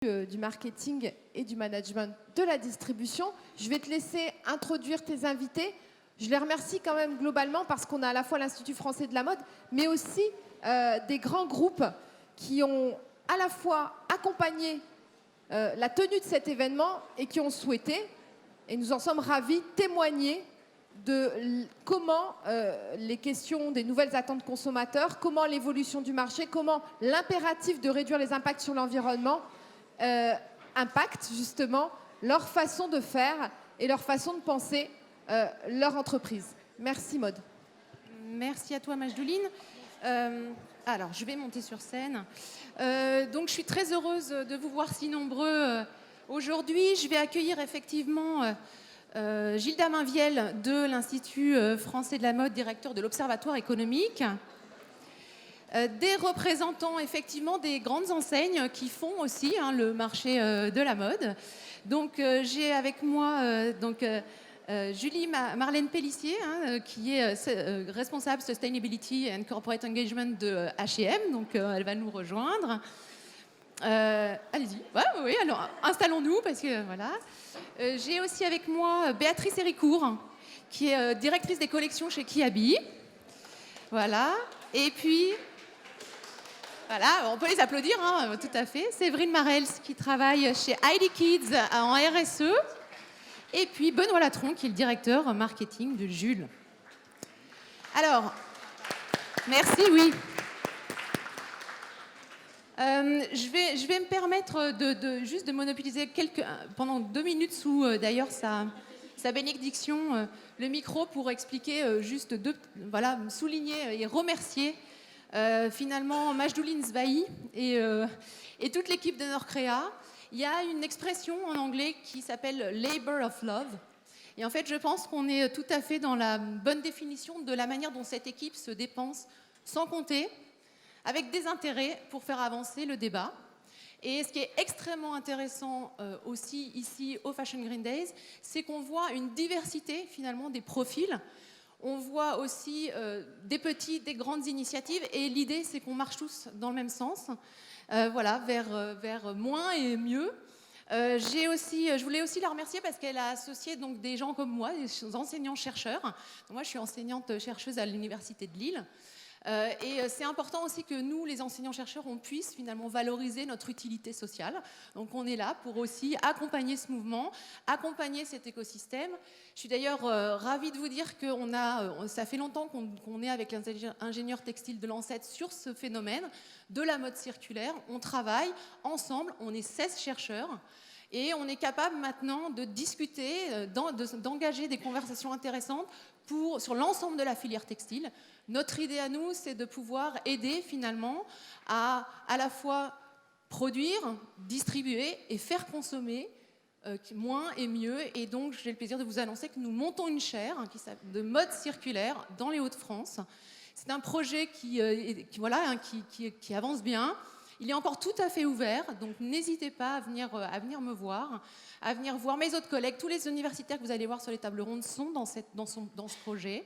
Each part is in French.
Du marketing et du management de la distribution. Je vais te laisser introduire tes invités. Je les remercie quand même globalement parce qu'on a à la fois l'Institut français de la mode, mais aussi des grands groupes qui ont à la fois accompagné la tenue de cet événement et qui ont souhaité, et nous en sommes ravis, témoigner de comment les questions des nouvelles attentes consommateurs, comment l'évolution du marché, comment l'impératif de réduire les impacts sur l'environnement impactent justement leur façon de faire et leur façon de penser leur entreprise. Merci Maud. Merci à toi Majdouline. Alors, je vais monter sur scène. Donc, je suis très heureuse de vous voir si nombreux aujourd'hui. Je vais accueillir effectivement Gilda Mainvielle de l'Institut français de la mode, directeur de l'Observatoire économique. Des représentants effectivement des grandes enseignes qui font aussi le marché de la mode. Donc, j'ai avec moi Julie Marlène Pellissier, qui est responsable Sustainability and Corporate Engagement de H&M, donc elle va nous rejoindre. Allez-y. Ouais, oui, alors installons-nous parce que voilà. J'ai aussi avec moi Béatrice Héricourt, qui est directrice des collections chez Kiabi. Voilà. Et puis, voilà, on peut les applaudir, tout à fait. Séverine Marels, qui travaille chez Heidi Kids en RSE. Et puis Benoît Latron, qui est le directeur marketing de Jules. Alors, merci, oui. Je vais me permettre juste de monopoliser pendant 2 minutes sous d'ailleurs sa bénédiction, le micro pour expliquer souligner et remercier finalement Majdouline Sbahi et toute l'équipe de Norcrea. Il y a une expression en anglais qui s'appelle « labor of love ». Et en fait, je pense qu'on est tout à fait dans la bonne définition de la manière dont cette équipe se dépense sans compter, avec des intérêts pour faire avancer le débat. Et ce qui est extrêmement intéressant aussi ici au Fashion Green Days, c'est qu'on voit une diversité finalement des profils. On voit aussi des petites, des grandes initiatives. Et l'idée, c'est qu'on marche tous dans le même sens. Vers moins et mieux. Je voulais aussi la remercier parce qu'elle a associé donc, des gens comme moi, des enseignants-chercheurs. Moi, je suis enseignante-chercheuse à l'Université de Lille. Et c'est important aussi que nous, les enseignants-chercheurs, on puisse finalement valoriser notre utilité sociale. Donc on est là pour aussi accompagner ce mouvement, accompagner cet écosystème. Je suis d'ailleurs ravie de vous dire que ça fait longtemps qu'on est avec les ingénieurs textiles de l'ANSET sur ce phénomène de la mode circulaire. On travaille ensemble, on est 16 chercheurs. Et on est capable maintenant de discuter, d'engager des conversations intéressantes sur l'ensemble de la filière textile. Notre idée à nous, c'est de pouvoir aider finalement à la fois produire, distribuer et faire consommer moins et mieux. Et donc, j'ai le plaisir de vous annoncer que nous montons une chaire de mode circulaire dans les Hauts-de-France. C'est un projet qui avance bien. Il est encore tout à fait ouvert, donc n'hésitez pas à venir me voir, à venir voir mes autres collègues. Tous les universitaires que vous allez voir sur les tables rondes sont dans ce projet.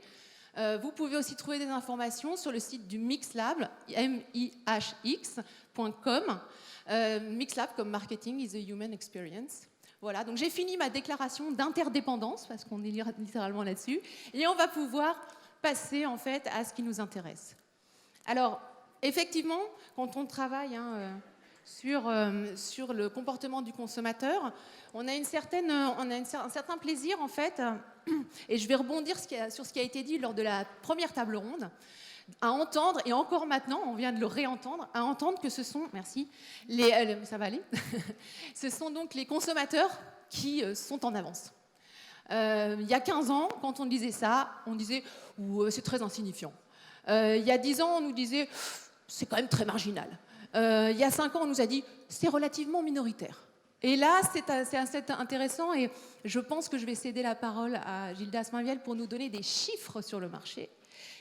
Vous pouvez aussi trouver des informations sur le site du Mixlab, mihx.com. Mixlab comme Marketing is a Human Experience. Voilà, donc j'ai fini ma déclaration d'interdépendance, parce qu'on est littéralement là-dessus, et on va pouvoir passer en fait à ce qui nous intéresse. Alors, effectivement, quand on travaille sur le comportement du consommateur, on a un certain plaisir en fait, et je vais rebondir sur ce qui a été dit lors de la première table ronde, à entendre, et encore maintenant, on vient de le réentendre, à entendre que ce sont, merci, ça va aller, ce sont donc les consommateurs qui sont en avance. Il y a 15 ans, quand on disait ça, on disait c'est très insignifiant. Il y a 10 ans, on nous disait c'est quand même très marginal. Il y a 5 ans, on nous a dit c'est relativement minoritaire. Et là, c'est assez intéressant et je pense que je vais céder la parole à Gilda Mainvielle pour nous donner des chiffres sur le marché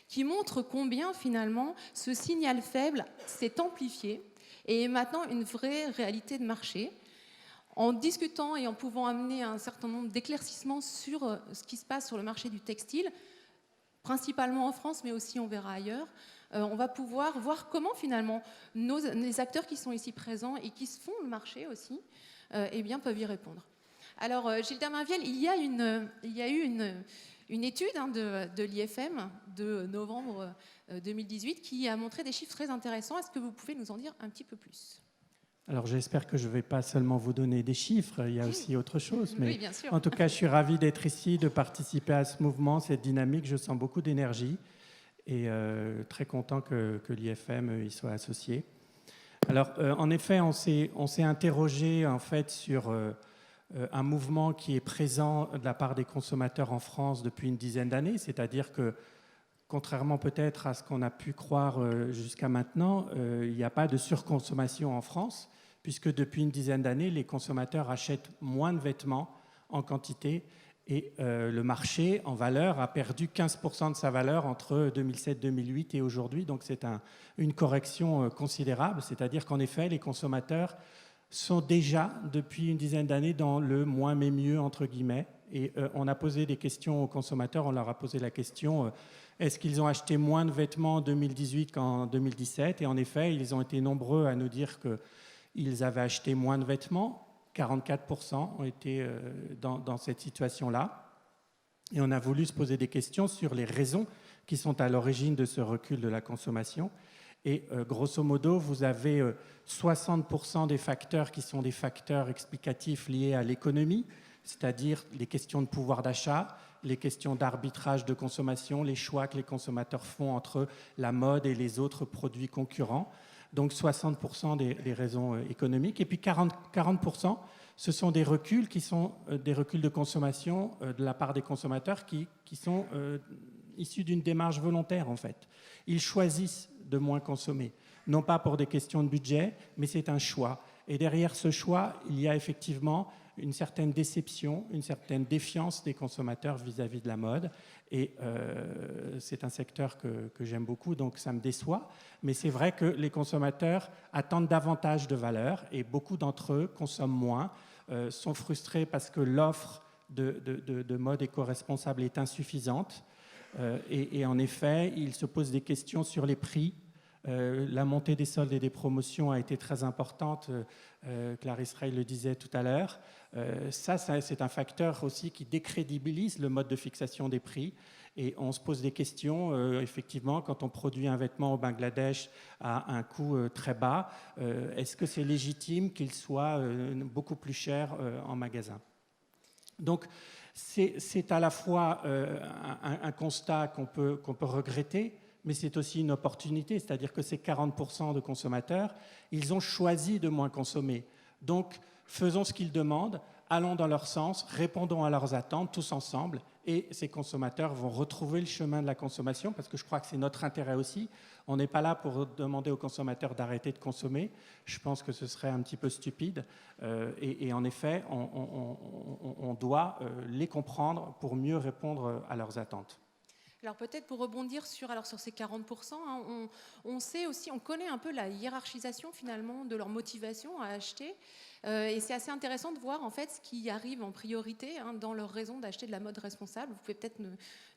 qui montrent combien finalement ce signal faible s'est amplifié et est maintenant une vraie réalité de marché. En discutant et en pouvant amener un certain nombre d'éclaircissements sur ce qui se passe sur le marché du textile, principalement en France, mais aussi on verra ailleurs, on va pouvoir voir comment finalement les acteurs qui sont ici présents et qui se font le marché aussi, peuvent y répondre. Alors, Gilles Daminviel, il y a eu une étude de l'IFM de novembre 2018 qui a montré des chiffres très intéressants. Est-ce que vous pouvez nous en dire un petit peu plus ? Alors j'espère que je ne vais pas seulement vous donner des chiffres, il y a aussi autre chose. Mais oui, bien sûr. En tout cas, je suis ravi d'être ici, de participer à ce mouvement, cette dynamique. Je sens beaucoup d'énergie et très content que l'IFM y soit associé. Alors en effet, on s'est interrogé en fait, sur un mouvement qui est présent de la part des consommateurs en France depuis une dizaine d'années, c'est-à-dire que contrairement peut-être à ce qu'on a pu croire jusqu'à maintenant, il n'y a pas de surconsommation en France, puisque depuis une dizaine d'années, les consommateurs achètent moins de vêtements en quantité et le marché en valeur a perdu 15% de sa valeur entre 2007-2008 et aujourd'hui. Donc c'est une correction considérable, c'est-à-dire qu'en effet, les consommateurs sont déjà, depuis une dizaine d'années, dans le moins mais mieux, entre guillemets. Et on a posé des questions aux consommateurs, on leur a posé la question est-ce qu'ils ont acheté moins de vêtements en 2018 qu'en 2017 ? Et en effet, ils ont été nombreux à nous dire qu'ils avaient acheté moins de vêtements. 44% ont été dans cette situation-là. Et on a voulu se poser des questions sur les raisons qui sont à l'origine de ce recul de la consommation. Et grosso modo, vous avez 60% des facteurs qui sont des facteurs explicatifs liés à l'économie, c'est-à-dire les questions de pouvoir d'achat, les questions d'arbitrage de consommation, les choix que les consommateurs font entre la mode et les autres produits concurrents. Donc 60% des raisons économiques. Et puis 40%, ce sont des reculs qui sont des reculs de consommation de la part des consommateurs qui sont issus d'une démarche volontaire en fait. Ils choisissent de moins consommer, non pas pour des questions de budget, mais c'est un choix. Et derrière ce choix, il y a effectivement une certaine déception, une certaine défiance des consommateurs vis-à-vis de la mode. Et c'est un secteur que j'aime beaucoup, donc ça me déçoit. Mais c'est vrai que les consommateurs attendent davantage de valeur et beaucoup d'entre eux consomment moins, sont frustrés parce que l'offre de mode éco-responsable est insuffisante. Et en effet, ils se posent des questions sur les prix. La montée des soldes et des promotions a été très importante, Clarisse Ray le disait tout à l'heure. Ça, c'est un facteur aussi qui décrédibilise le mode de fixation des prix. Et on se pose des questions, effectivement, quand on produit un vêtement au Bangladesh à un coût très bas, est-ce que c'est légitime qu'il soit beaucoup plus cher en magasin ? Donc, c'est à la fois un constat qu'on peut regretter, mais c'est aussi une opportunité, c'est-à-dire que ces 40% de consommateurs, ils ont choisi de moins consommer. Donc, faisons ce qu'ils demandent, allons dans leur sens, répondons à leurs attentes tous ensemble, et ces consommateurs vont retrouver le chemin de la consommation, parce que je crois que c'est notre intérêt aussi. On n'est pas là pour demander aux consommateurs d'arrêter de consommer. Je pense que ce serait un petit peu stupide. Et en effet, on doit les comprendre pour mieux répondre à leurs attentes. Alors peut-être pour rebondir sur ces 40%, on sait aussi, on connaît un peu la hiérarchisation finalement de leur motivation à acheter. Et c'est assez intéressant de voir en fait ce qui arrive en priorité dans leur raison d'acheter de la mode responsable. Vous pouvez peut-être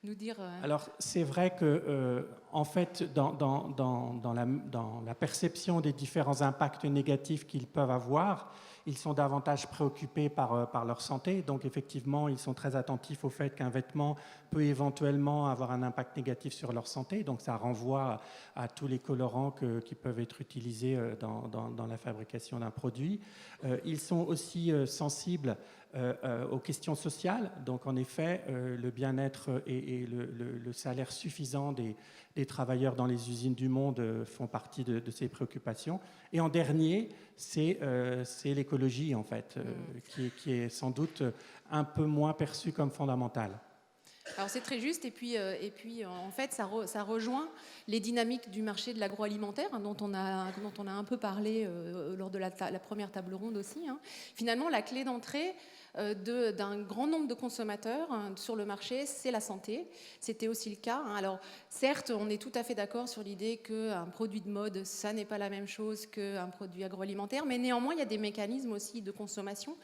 nous dire... Alors c'est vrai que en fait dans la perception des différents impacts négatifs qu'ils peuvent avoir, ils sont davantage préoccupés par leur santé. Donc effectivement, ils sont très attentifs au fait qu'un vêtement peut éventuellement avoir un impact négatif sur leur santé. Donc ça renvoie à tous les colorants qui peuvent être utilisés dans la fabrication d'un produit. Ils sont aussi sensibles aux questions sociales. Donc en effet, le bien-être et le salaire suffisant des travailleurs dans les usines du monde font partie de ces préoccupations. Et en dernier, c'est l'écologie en fait, qui est sans doute un peu moins perçue comme fondamentale. Alors c'est très juste, et puis en fait ça rejoint les dynamiques du marché de l'agroalimentaire dont on a un peu parlé lors de la première table ronde aussi. Finalement, la clé d'entrée d'un grand nombre de consommateurs sur le marché, c'est la santé. C'était aussi le cas. Alors certes, on est tout à fait d'accord sur l'idée qu'un produit de mode, ça n'est pas la même chose qu'un produit agroalimentaire, mais néanmoins, il y a des mécanismes aussi de consommation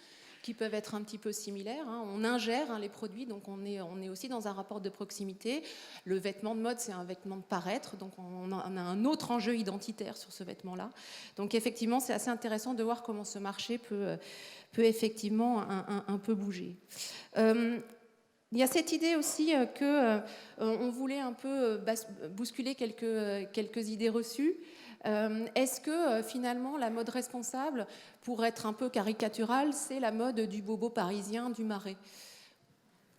qui peuvent être un petit peu similaires. On ingère les produits, donc on est aussi dans un rapport de proximité. Le vêtement de mode, c'est un vêtement de paraître, donc on a un autre enjeu identitaire sur ce vêtement-là. Donc effectivement, c'est assez intéressant de voir comment ce marché peut effectivement un peu bouger. Il y a cette idée aussi qu'on voulait un peu bousculer quelques idées reçues. Est-ce que finalement la mode responsable, pour être un peu caricaturale, c'est la mode du bobo parisien du Marais?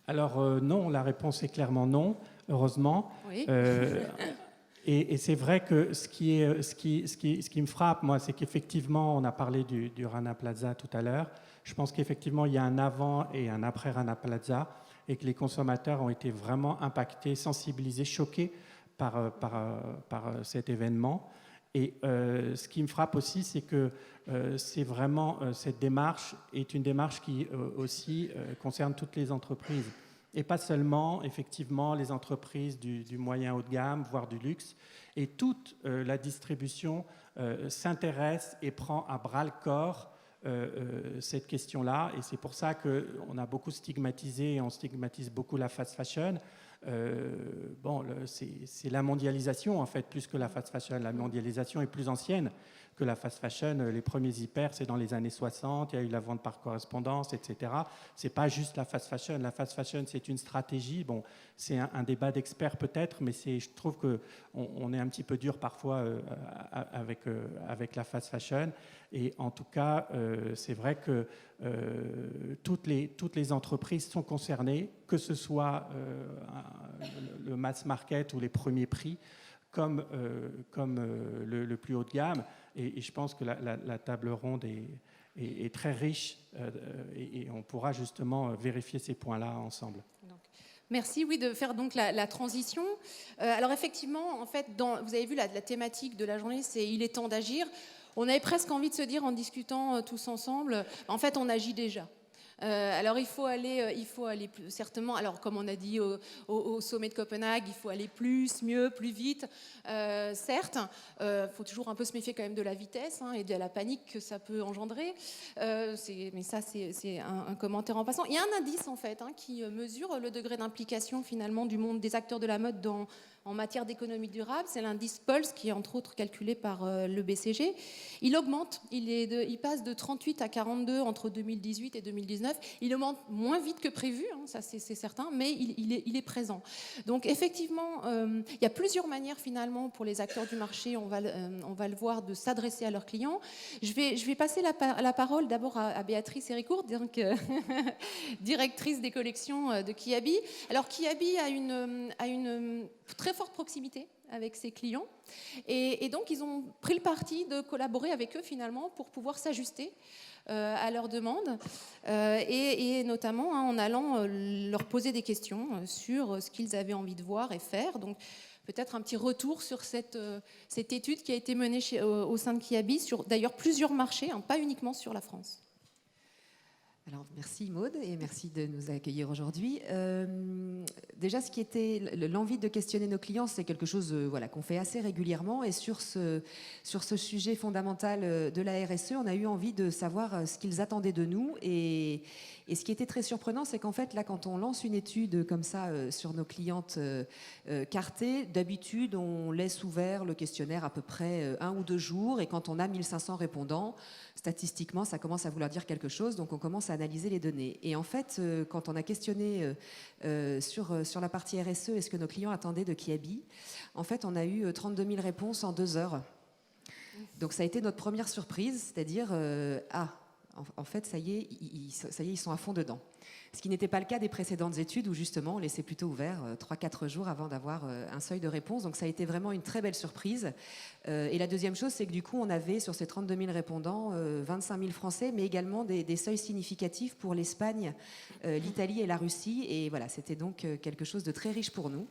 Alors non, la réponse est clairement non, heureusement. Oui. Et c'est vrai que ce qui me frappe, moi, c'est qu'effectivement, on a parlé du Rana Plaza tout à l'heure. Je pense qu'effectivement, il y a un avant et un après Rana Plaza, et que les consommateurs ont été vraiment impactés, sensibilisés, choqués par cet événement. Et ce qui me frappe aussi, c'est que c'est vraiment cette démarche est une démarche qui aussi concerne toutes les entreprises. Et pas seulement, effectivement, les entreprises du moyen haut de gamme, voire du luxe. Et toute la distribution s'intéresse et prend à bras-le-corps cette question-là. Et c'est pour ça qu'on a beaucoup stigmatisé, et on stigmatise beaucoup la fast fashion. C'est la mondialisation, en fait, plus que la fast fashion. La mondialisation est plus ancienne que la fast fashion. Les premiers hyper, c'est dans les années 60, il y a eu la vente par correspondance, etc. C'est pas juste la fast fashion. La fast fashion, c'est une stratégie. Bon, c'est un débat d'experts peut-être, mais je trouve qu'on est un petit peu dur parfois avec la fast fashion. Et en tout cas, c'est vrai que toutes les entreprises sont concernées, que ce soit le mass market ou les premiers prix, comme le plus haut de gamme. Et je pense que la table ronde est très riche et on pourra justement vérifier ces points-là ensemble. Merci, oui, de faire donc la transition. Alors effectivement, en fait, vous avez vu la thématique de la journée, c'est « Il est temps d'agir ». On avait presque envie de se dire en discutant tous ensemble, en fait, on agit déjà. Alors il faut aller plus, certainement. Alors comme on a dit au sommet de Copenhague, il faut aller plus, mieux, plus vite. Certes, faut toujours un peu se méfier quand même de la vitesse et de la panique que ça peut engendrer. Mais ça c'est un commentaire en passant. Il y a un indice en fait qui mesure le degré d'implication finalement du monde des acteurs de la mode en matière d'économie durable, c'est l'indice Pulse qui est entre autres calculé par le BCG. Il augmente, il passe de 38 à 42 entre 2018 et 2019. Il augmente moins vite que prévu, ça c'est certain, mais il est présent. Donc effectivement, il y a plusieurs manières finalement pour les acteurs du marché, on va le voir, de s'adresser à leurs clients. Je vais passer la parole d'abord à Béatrice Héricourt, donc, directrice des collections de Kiabi. Alors Kiabi a une très forte proximité avec ses clients et donc ils ont pris le parti de collaborer avec eux finalement pour pouvoir s'ajuster à leurs demandes et notamment en allant leur poser des questions sur ce qu'ils avaient envie de voir et faire. Donc peut-être un petit retour sur cette étude qui a été menée au sein de Kiabi sur d'ailleurs plusieurs marchés, pas uniquement sur la France. Alors, merci Maude et merci de nous accueillir aujourd'hui. Déjà, ce qui était l'envie de questionner nos clients, c'est quelque chose qu'on fait assez régulièrement. Et sur ce sujet fondamental de la RSE, on a eu envie de savoir ce qu'ils attendaient de nous. Et ce qui était très surprenant, c'est qu'en fait, là, quand on lance une étude comme ça sur nos clientes cartées, d'habitude, on laisse ouvert le questionnaire à peu près 1 ou 2 jours. Et quand on a 1500 répondants, statistiquement, ça commence à vouloir dire quelque chose. Donc, on commence à analyser les données. Et en fait, quand on a questionné sur la partie RSE et ce que nos clients attendaient de Kiabi, en fait, on a eu 32 000 réponses en 2 heures. Donc, ça a été notre première surprise, c'est-à-dire, en fait, ça y est, ils sont à fond dedans. Ce qui n'était pas le cas des précédentes études où justement on laissait plutôt ouvert 3-4 jours avant d'avoir un seuil de réponse. Donc ça a été vraiment une très belle surprise. Et la deuxième chose, c'est que du coup on avait sur ces 32 000 répondants 25 000 Français, mais également des seuils significatifs pour l'Espagne, l'Italie et la Russie. Et voilà, c'était donc quelque chose de très riche pour nous.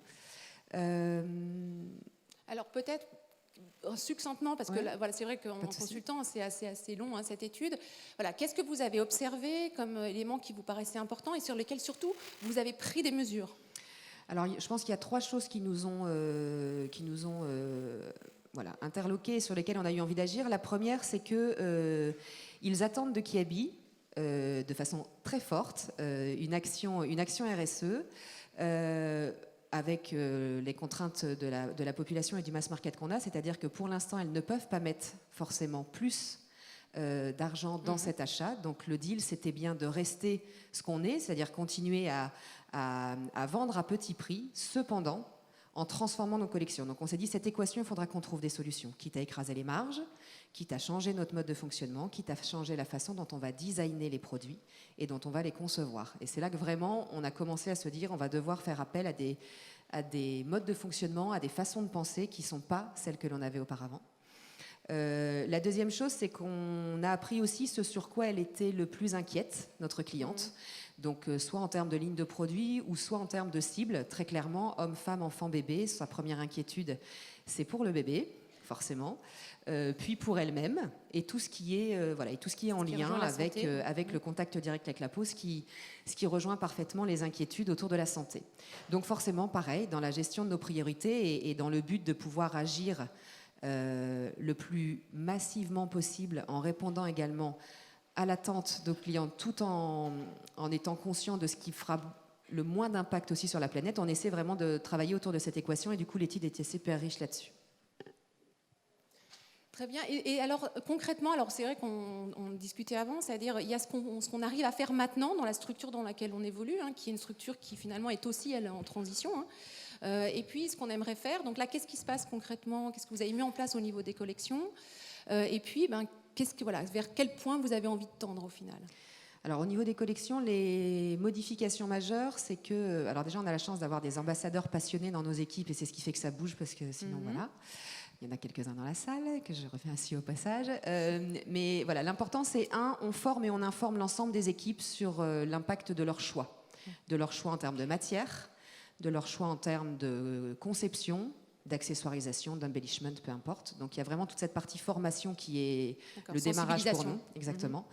Alors peut-être succinctement, parce que c'est vrai qu'en consultant, c'est assez long cette étude. Voilà, qu'est-ce que vous avez observé comme éléments qui vous paraissaient importants et sur lesquels surtout vous avez pris des mesures? Alors, je pense qu'il y a 3 choses qui nous ont interloqués, sur lesquelles on a eu envie d'agir. La première, c'est qu'ils attendent de Kiabi de façon très forte une action RSE avec les contraintes de la population et du mass market qu'on a, c'est-à-dire que pour l'instant, elles ne peuvent pas mettre forcément plus d'argent dans cet achat. Donc le deal, c'était bien de rester ce qu'on est, c'est-à-dire continuer à vendre à petit prix, cependant, en transformant nos collections. Donc on s'est dit, cette équation, il faudra qu'on trouve des solutions, quitte à écraser les marges, quitte à changer notre mode de fonctionnement, quitte à changer la façon dont on va designer les produits et dont on va les concevoir. Et c'est là que vraiment, on a commencé à se dire, on va devoir faire appel à des modes de fonctionnement, à des façons de penser qui ne sont pas celles que l'on avait auparavant. La deuxième chose, c'est qu'on a appris aussi ce sur quoi elle était le plus inquiète, notre cliente. Donc, soit en termes de ligne de produits ou soit en termes de cible. Très clairement, homme, femme, enfant, bébé. Sa première inquiétude, c'est pour le bébé, forcément. Puis pour elle-même et tout ce qui est et tout ce qui est en lien avec le contact direct avec la peau, ce qui rejoint parfaitement les inquiétudes autour de la santé. Donc forcément, pareil, dans la gestion de nos priorités et dans le but de pouvoir agir le plus massivement possible en répondant également à l'attente de nos clients tout en étant conscient de ce qui fera le moins d'impact aussi sur la planète. On essaie vraiment de travailler autour de cette équation et du coup l'étude était super riche là-dessus. Très bien. Et alors concrètement, alors c'est vrai qu'on discutait avant, c'est-à-dire il y a ce qu'on arrive à faire maintenant dans la structure dans laquelle on évolue, qui est une structure qui finalement est aussi elle en transition. Et puis ce qu'on aimerait faire. Donc là, qu'est-ce qui se passe concrètement? Qu'est-ce que vous avez mis en place au niveau des collections? Et puis, vers quel point vous avez envie de tendre au final? Alors au niveau des collections, les modifications majeures, c'est que, alors déjà on a la chance d'avoir des ambassadeurs passionnés dans nos équipes et c'est ce qui fait que ça bouge parce que sinon voilà. Il y en a quelques-uns dans la salle, que je refais ainsi au passage. Mais voilà, l'important c'est on forme et on informe l'ensemble des équipes sur l'impact de leur choix. De leur choix en termes de matière, de leur choix en termes de conception, d'accessoirisation, d'embellishment, peu importe. Donc il y a vraiment toute cette partie formation qui est le démarrage pour nous. Exactement.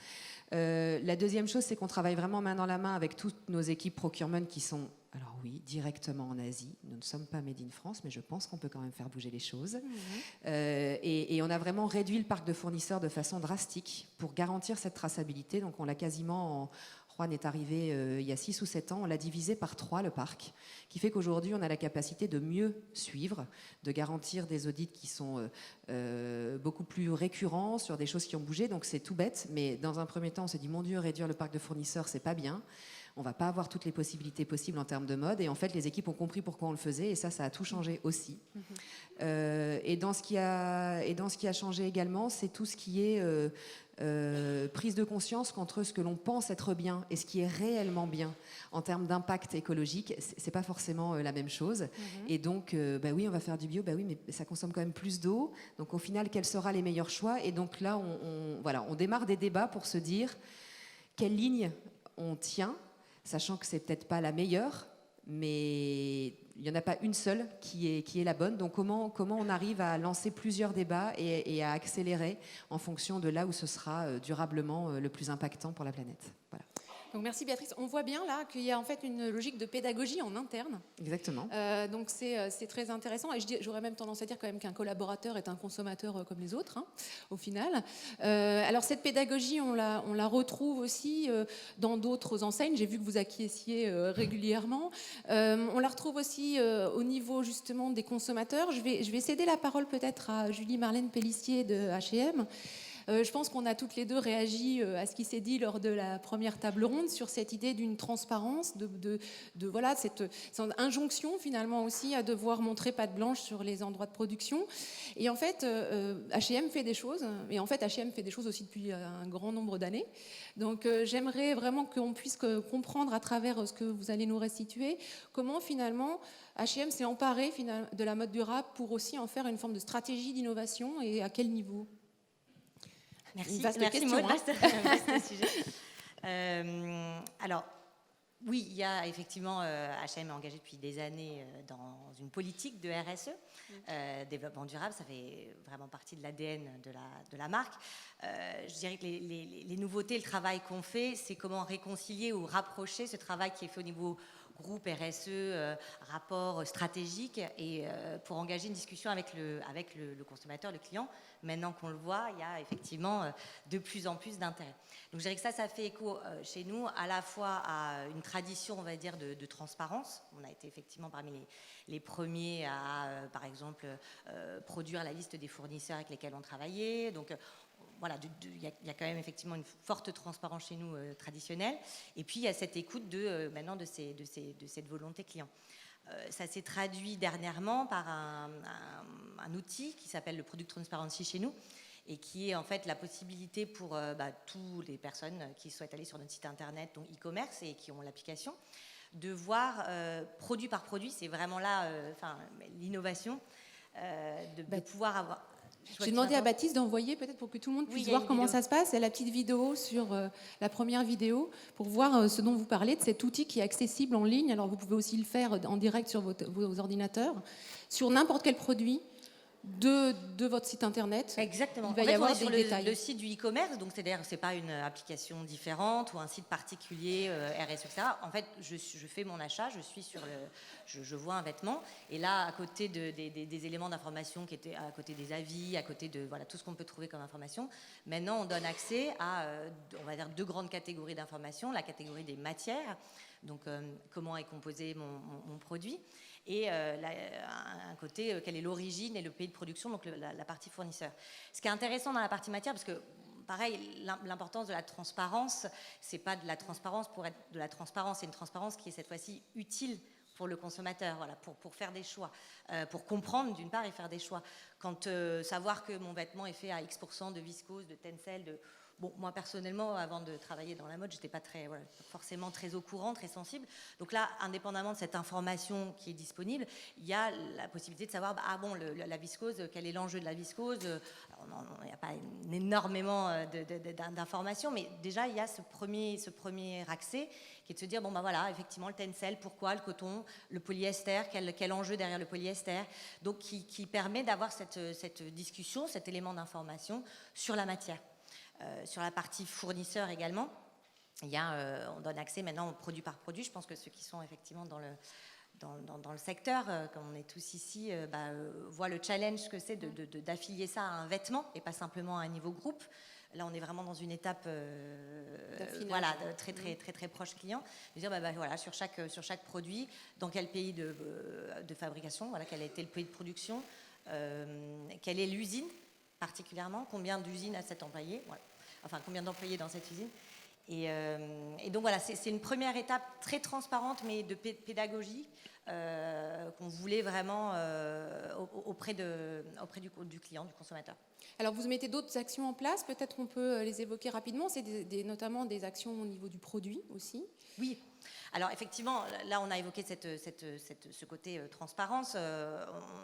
La deuxième chose, c'est qu'on travaille vraiment main dans la main avec toutes nos équipes procurement qui sont, alors oui, directement en Asie. Nous ne sommes pas made in France, mais je pense qu'on peut quand même faire bouger les choses. Et on a vraiment réduit le parc de fournisseurs de façon drastique pour garantir cette traçabilité. Donc on l'a quasiment... Juan est arrivé il y a 6 ou 7 ans, on l'a divisé par 3 le parc, qui fait qu'aujourd'hui on a la capacité de mieux suivre, de garantir des audits qui sont beaucoup plus récurrents sur des choses qui ont bougé, donc c'est tout bête, mais dans un premier temps on s'est dit mon Dieu, réduire le parc de fournisseurs c'est pas bien, on va pas avoir toutes les possibilités possibles en termes de mode, et en fait les équipes ont compris pourquoi on le faisait, et ça a tout changé aussi. Et dans ce qui a changé également, c'est tout ce qui est prise de conscience qu'entre ce que l'on pense être bien et ce qui est réellement bien en termes d'impact écologique, c'est pas forcément la même chose. Et donc, oui, on va faire du bio, oui, mais ça consomme quand même plus d'eau. Donc, au final, quels seront les meilleurs choix? Et donc là, on démarre des débats pour se dire quelle ligne on tient, sachant que c'est peut-être pas la meilleure, mais il n'y en a pas une seule qui est la bonne. Donc comment on arrive à lancer plusieurs débats et à accélérer en fonction de là où ce sera durablement le plus impactant pour la planète. Voilà. Donc merci Béatrice. On voit bien là qu'il y a en fait une logique de pédagogie en interne. Exactement. Donc c'est très intéressant. Et j'aurais même tendance à dire quand même qu'un collaborateur est un consommateur comme les autres, au final. Alors cette pédagogie, on la retrouve aussi dans d'autres enseignes. J'ai vu que vous acquiesciez régulièrement. On la retrouve aussi au niveau justement des consommateurs. Je vais céder la parole peut-être à Julie-Marlène Pellissier de H&M. Je pense qu'on a toutes les deux réagi à ce qui s'est dit lors de la première table ronde sur cette idée d'une transparence, de cette injonction finalement aussi à devoir montrer patte blanche sur les endroits de production. Et en fait, H&M fait des choses, et en fait H&M fait des choses aussi depuis un grand nombre d'années. Donc j'aimerais vraiment qu'on puisse comprendre à travers ce que vous allez nous restituer, comment finalement H&M s'est emparé de la mode durable pour aussi en faire une forme de stratégie d'innovation, et à quel niveau? Merci, question, Maud, vaste sujet. Alors, oui, il y a effectivement, H&M est engagé depuis des années dans une politique de RSE, développement durable, ça fait vraiment partie de l'ADN de la marque. Je dirais que les nouveautés, le travail qu'on fait, c'est comment réconcilier ou rapprocher ce travail qui est fait au niveau groupe RSE, rapport stratégique, et pour engager une discussion avec le consommateur, le client. Maintenant qu'on le voit, il y a effectivement de plus en plus d'intérêt. Donc je dirais que ça fait écho chez nous à la fois à une tradition, on va dire, de transparence. On a été effectivement parmi les premiers à, par exemple, produire la liste des fournisseurs avec lesquels on travaillait. Donc voilà, il y a quand même effectivement une forte transparence chez nous traditionnelle. Et puis il y a cette écoute maintenant de cette volonté client. Ça s'est traduit dernièrement par un outil qui s'appelle le Product Transparency chez nous, et qui est en fait la possibilité pour toutes les personnes qui souhaitent aller sur notre site internet, donc e-commerce, et qui ont l'application, de voir produit par produit. C'est vraiment là l'innovation, de pouvoir avoir... J'ai demandé à Baptiste d'envoyer, peut-être pour que tout le monde puisse voir comment ça se passe. Il y a la petite vidéo sur la première vidéo pour voir ce dont vous parlez, de cet outil qui est accessible en ligne. Alors vous pouvez aussi le faire en direct sur vos ordinateurs, sur n'importe quel produit de votre site internet. Exactement. Il va y avoir des détails. Le site du e-commerce, donc c'est-à-dire c'est pas une application différente ou un site particulier RS, etc. En fait, je fais mon achat, je suis sur je vois un vêtement, et là, à côté des éléments d'information qui étaient à côté des avis, à côté de tout ce qu'on peut trouver comme information, maintenant on donne accès à, on va dire, 2 grandes catégories d'informations. La catégorie des matières, donc comment est composé mon produit, et un côté, quelle est l'origine et le pays de production, donc la partie fournisseur. Ce qui est intéressant dans la partie matière, parce que pareil, l'importance de la transparence, c'est pas de la transparence pour être de la transparence, c'est une transparence qui est cette fois-ci utile pour le consommateur, voilà, pour faire des choix, pour comprendre d'une part et faire des choix. Quand savoir que mon vêtement est fait à X% de viscose, de tencel, bon, moi personnellement, avant de travailler dans la mode, j'étais pas forcément très au courant, très sensible. Donc là, indépendamment de cette information qui est disponible, il y a la possibilité de savoir, la viscose, quel est l'enjeu de la viscose. Il n'y a pas énormément d'informations, mais déjà il y a ce premier accès qui est de se dire, effectivement, le tencel, pourquoi, le coton, le polyester, quel enjeu derrière le polyester. Donc qui permet d'avoir cette discussion, cet élément d'information sur la matière. Sur la partie fournisseur également, on donne accès maintenant produit par produit. Je pense que ceux qui sont effectivement dans le secteur, comme on est tous ici, voient le challenge que c'est d'affilier ça à un vêtement et pas simplement à un niveau groupe. Là, on est vraiment dans une étape très, très, très, très proche client. De dire, sur chaque produit, dans quel pays de fabrication, quel a été le pays de production, quelle est l'usine particulièrement, combien d'usines a cet employé, combien d'employés dans cette usine. Et donc c'est une première étape très transparente, mais de pédagogie qu'on voulait vraiment auprès du client, du consommateur. Alors vous mettez d'autres actions en place, peut-être on peut les évoquer rapidement, c'est notamment des actions au niveau du produit aussi. Oui. Alors effectivement, là on a évoqué ce côté transparence.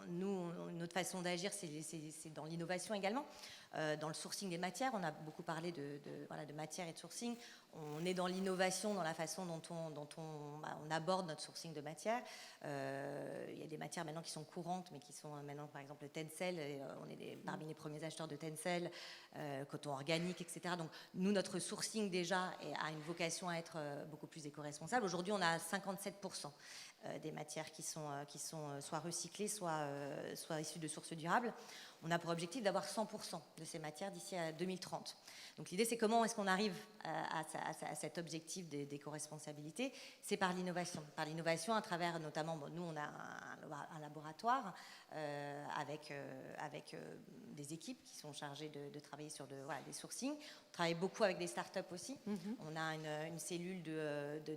Notre façon d'agir, c'est dans l'innovation également. Dans le sourcing des matières, on a beaucoup parlé de matière et de sourcing. On est dans l'innovation, dans la façon dont on aborde notre sourcing de matière. Il y a des matières maintenant qui sont courantes, mais qui sont maintenant, par exemple, le tencel. On est parmi les premiers acheteurs de tencel, coton organique, etc. Donc nous, notre sourcing déjà a une vocation à être beaucoup plus éco-responsable. Aujourd'hui, on a 57% des matières qui sont soit recyclées, soit issues de sources durables. On a pour objectif d'avoir 100% de ces matières d'ici à 2030. Donc l'idée, c'est comment est-ce qu'on arrive à cet objectif d'éco-responsabilité. C'est par l'innovation. Par l'innovation à travers notamment, nous on a un laboratoire avec des équipes qui sont chargées de travailler sur des sourcings. On travaille beaucoup avec des startups aussi. On a une cellule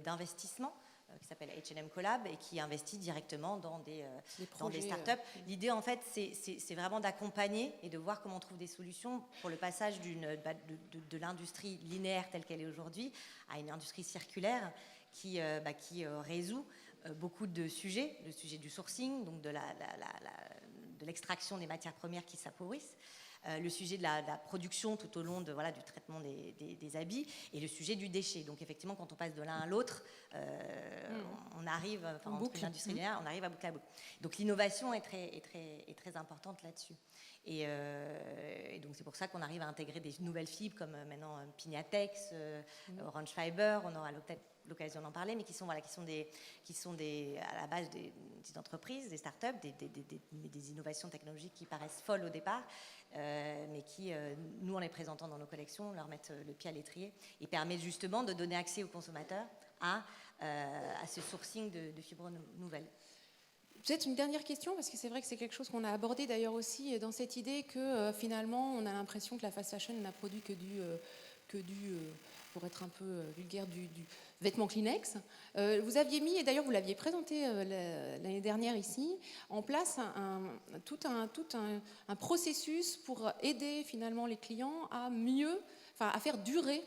d'investissement qui s'appelle H&M Collab et qui investit directement dans des startups. L'idée, en fait, c'est vraiment d'accompagner et de voir comment on trouve des solutions pour le passage de l'industrie linéaire telle qu'elle est aujourd'hui à une industrie circulaire qui résout beaucoup de sujets, le sujet du sourcing, donc de l'extraction des matières premières qui s'appauvrissent, le sujet de la production tout au long de, voilà, du traitement des habits et le sujet du déchet. Donc effectivement, quand on passe de l'un à l'autre, on arrive, enfin, entre l'industrie linéaire, on arrive à boucle à boucle. Donc l'innovation est très importante là-dessus. Et donc c'est pour ça qu'on arrive à intégrer des nouvelles fibres comme maintenant Pignatex, Orange Fiber, on aura peut-être l'occasion d'en parler, mais qui sont à la base des entreprises, des startups, des innovations technologiques qui paraissent folles au départ, mais qui, nous, en les présentant dans nos collections, leur mettent le pied à l'étrier et permettent justement de donner accès aux consommateurs à ce sourcing de fibres nouvelles. Peut-être une dernière question, parce que c'est vrai que c'est quelque chose qu'on a abordé d'ailleurs aussi dans cette idée que finalement on a l'impression que la fast fashion n'a produit que du pour être un peu vulgaire, du vêtement Kleenex. Vous aviez mis, et d'ailleurs vous l'aviez présenté l'année dernière ici, en place tout un processus pour aider finalement les clients à faire durer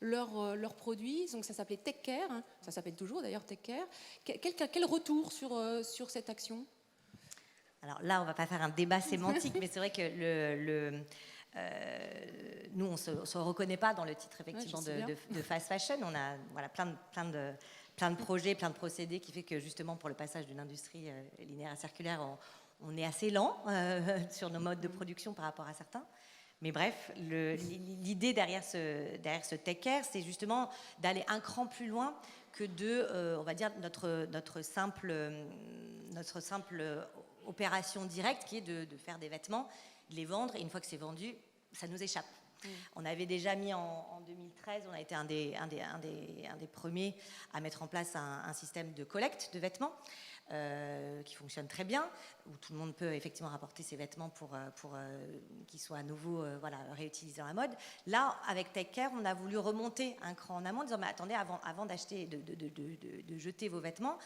leurs produits. Donc ça s'appelait Tech Care, hein. Ça s'appelle toujours d'ailleurs Tech Care. Quel retour sur cette action? Alors là, on ne va pas faire un débat sémantique, mais c'est vrai que nous, on ne se reconnaît pas dans le titre effectivement de fast fashion. On a plein de projets, plein de procédés qui fait que justement pour le passage d'une industrie linéaire à circulaire, on est assez lent sur nos modes de production par rapport à certains. Mais bref, l'idée derrière ce Tech Care, c'est justement d'aller un cran plus loin que on va dire, notre simple opération directe qui est de faire des vêtements, de les vendre, et une fois que c'est vendu, ça nous échappe. On avait déjà mis en 2013, on a été un des premiers à mettre en place un système de collecte de vêtements qui fonctionne très bien, où tout le monde peut effectivement rapporter ses vêtements pour qu'ils soient à nouveau réutilisés dans la mode. Là, avec Tech Care, on a voulu remonter un cran en amont en disant mais attendez, avant d'acheter, de jeter vos vêtements,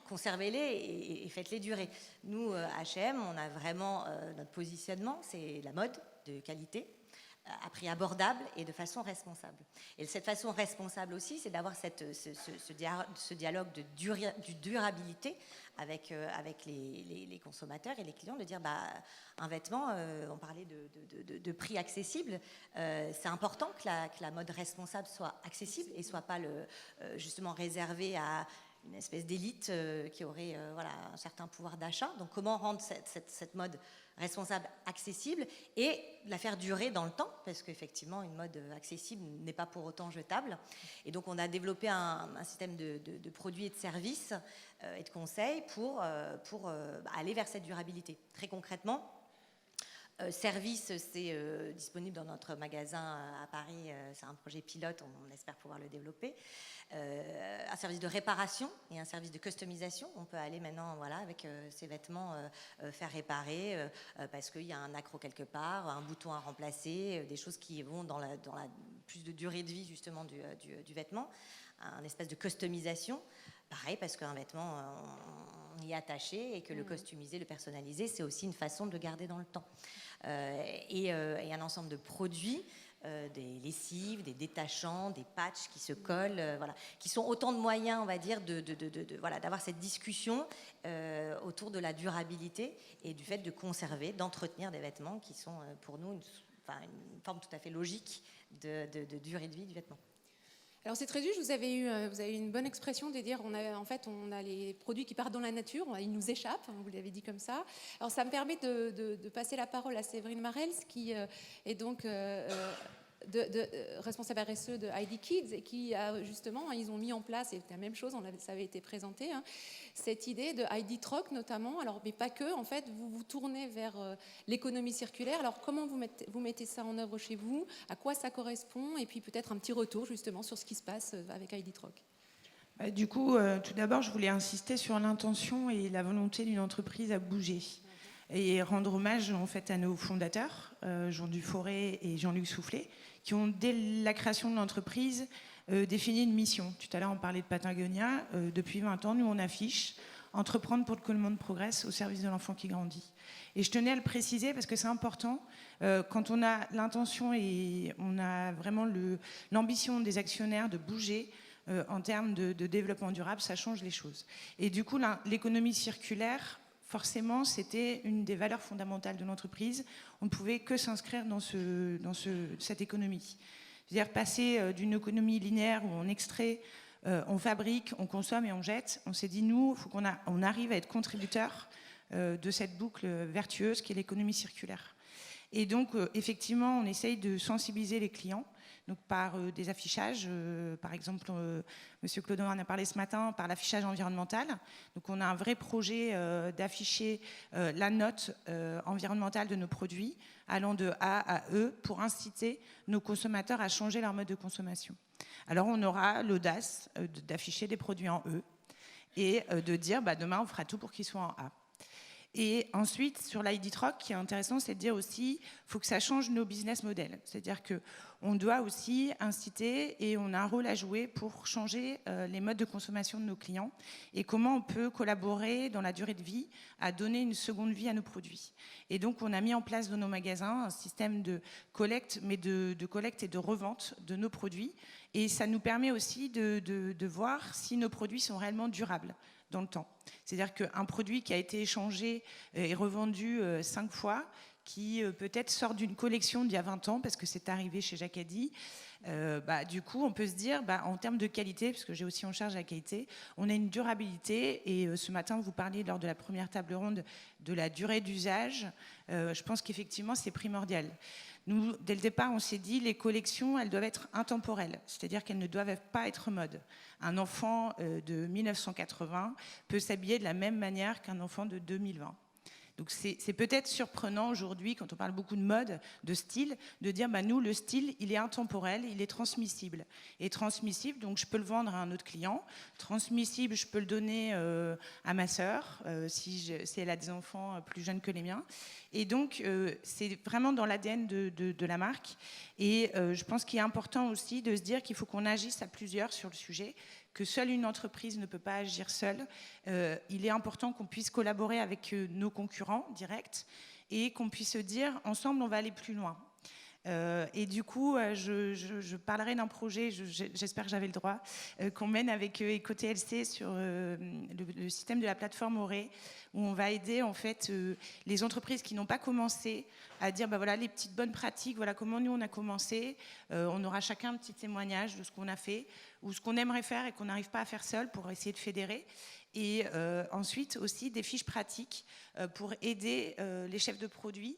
conservez-les et faites-les durer. Nous, H&M, on a vraiment notre positionnement, c'est la mode de qualité, à prix abordable et de façon responsable. Et cette façon responsable aussi, c'est d'avoir ce dialogue de durabilité avec les consommateurs et les clients, de dire un vêtement, on parlait de prix accessible, c'est important que la mode responsable soit accessible et soit pas justement réservée à une espèce d'élite qui aurait un certain pouvoir d'achat. Donc comment rendre cette mode responsable, accessible et la faire durer dans le temps, parce qu'effectivement une mode accessible n'est pas pour autant jetable. Et donc on a développé un système de produits et de services et de conseils pour aller vers cette durabilité. Très concrètement, service, c'est disponible dans notre magasin à Paris, c'est un projet pilote, on espère pouvoir le développer. Un service de réparation et un service de customisation. On peut aller maintenant avec ces vêtements faire réparer parce qu'il y a un accroc quelque part, un bouton à remplacer, des choses qui vont dans la plus de durée de vie justement du vêtement, un espèce de customisation. Pareil, parce qu'un vêtement, on y est attaché et que le customiser, le personnaliser, c'est aussi une façon de le garder dans le temps. Et un ensemble de produits, des lessives, des détachants, des patchs qui se collent, qui sont autant de moyens, on va dire, d'avoir cette discussion autour de la durabilité et du fait de conserver, d'entretenir des vêtements qui sont pour nous une forme tout à fait logique de durée de vie du vêtement. Alors c'est très juste, vous avez eu une bonne expression de dire on a les produits qui partent dans la nature, ils nous échappent, vous l'avez dit comme ça. Alors ça me permet de passer la parole à Séverine Marels, qui est donc responsable RSE de ID Kids, et qui a justement, ils ont mis en place, et c'est la même chose, ça avait été présenté, cette idée de ID Troc notamment, mais pas que, en fait, vous vous tournez vers l'économie circulaire. Alors comment vous mettez ça en œuvre chez vous, à quoi ça correspond, et puis peut-être un petit retour justement sur ce qui se passe avec ID Troc. Du coup, tout d'abord, je voulais insister sur l'intention et la volonté d'une entreprise à bouger. Et rendre hommage en fait à nos fondateurs, Jean Duforet et Jean-Luc Soufflet, qui ont dès la création de l'entreprise défini une mission. Tout à l'heure on parlait de Patagonia, depuis 20 ans nous on affiche entreprendre pour que le monde progresse au service de l'enfant qui grandit. Et je tenais à le préciser parce que c'est important, quand on a l'intention et on a vraiment l'ambition des actionnaires de bouger, en termes de développement durable, ça change les choses. Et du coup l'économie circulaire, forcément, c'était une des valeurs fondamentales de l'entreprise. On ne pouvait que s'inscrire dans cette économie. C'est-à-dire passer d'une économie linéaire où on extrait, on fabrique, on consomme et on jette. On s'est dit, nous, il faut qu'on arrive à être contributeur de cette boucle vertueuse qui est l'économie circulaire. Et donc, effectivement, on essaye de sensibiliser les clients, donc par des affichages. Par exemple, M. Clodin en a parlé ce matin, par l'affichage environnemental. Donc, on a un vrai projet d'afficher la note environnementale de nos produits, allant de A à E, pour inciter nos consommateurs à changer leur mode de consommation. Alors, on aura l'audace d'afficher des produits en E et de dire, demain, on fera tout pour qu'ils soient en A. Et ensuite, sur l'ID Troc, ce qui est intéressant, c'est de dire aussi qu'il faut que ça change nos business models. C'est-à-dire qu'on doit aussi inciter et on a un rôle à jouer pour changer les modes de consommation de nos clients et comment on peut collaborer dans la durée de vie à donner une seconde vie à nos produits. Et donc, on a mis en place dans nos magasins un système de collecte, mais de collecte et de revente de nos produits. Et ça nous permet aussi de voir si nos produits sont réellement durables dans le temps. C'est-à-dire qu'un produit qui a été échangé et revendu 5 fois, qui peut-être sort d'une collection d'il y a 20 ans, parce que c'est arrivé chez Jacadi, du coup, on peut se dire, en termes de qualité, parce que j'ai aussi en charge la qualité, on a une durabilité. Et ce matin, vous parliez lors de la première table ronde de la durée d'usage. Je pense qu'effectivement, c'est primordial. Nous, dès le départ, on s'est dit, les collections, elles doivent être intemporelles, c'est-à-dire qu'elles ne doivent pas être mode. Un enfant de 1980 peut s'habiller de la même manière qu'un enfant de 2020. Donc c'est peut-être surprenant aujourd'hui, quand on parle beaucoup de mode, de style, de dire nous, le style, il est intemporel, il est transmissible. Et transmissible, donc je peux le vendre à un autre client. Transmissible, je peux le donner à ma sœur, si elle a des enfants plus jeunes que les miens. Et donc, c'est vraiment dans l'ADN de la marque. Et je pense qu'il est important aussi de se dire qu'il faut qu'on agisse à plusieurs sur le sujet, que seule une entreprise ne peut pas agir seule. Il est important qu'on puisse collaborer avec nos concurrents directs et qu'on puisse se dire, ensemble, on va aller plus loin. Et du coup, je parlerai d'un projet, j'espère que j'avais le droit, qu'on mène avec EcoTLC sur le système de la plateforme Auré, où on va aider en fait les entreprises qui n'ont pas commencé à dire voilà les petites bonnes pratiques, voilà comment nous on a commencé. On aura chacun un petit témoignage de ce qu'on a fait ou ce qu'on aimerait faire et qu'on n'arrive pas à faire seul pour essayer de fédérer. Et ensuite aussi des fiches pratiques pour aider les chefs de produits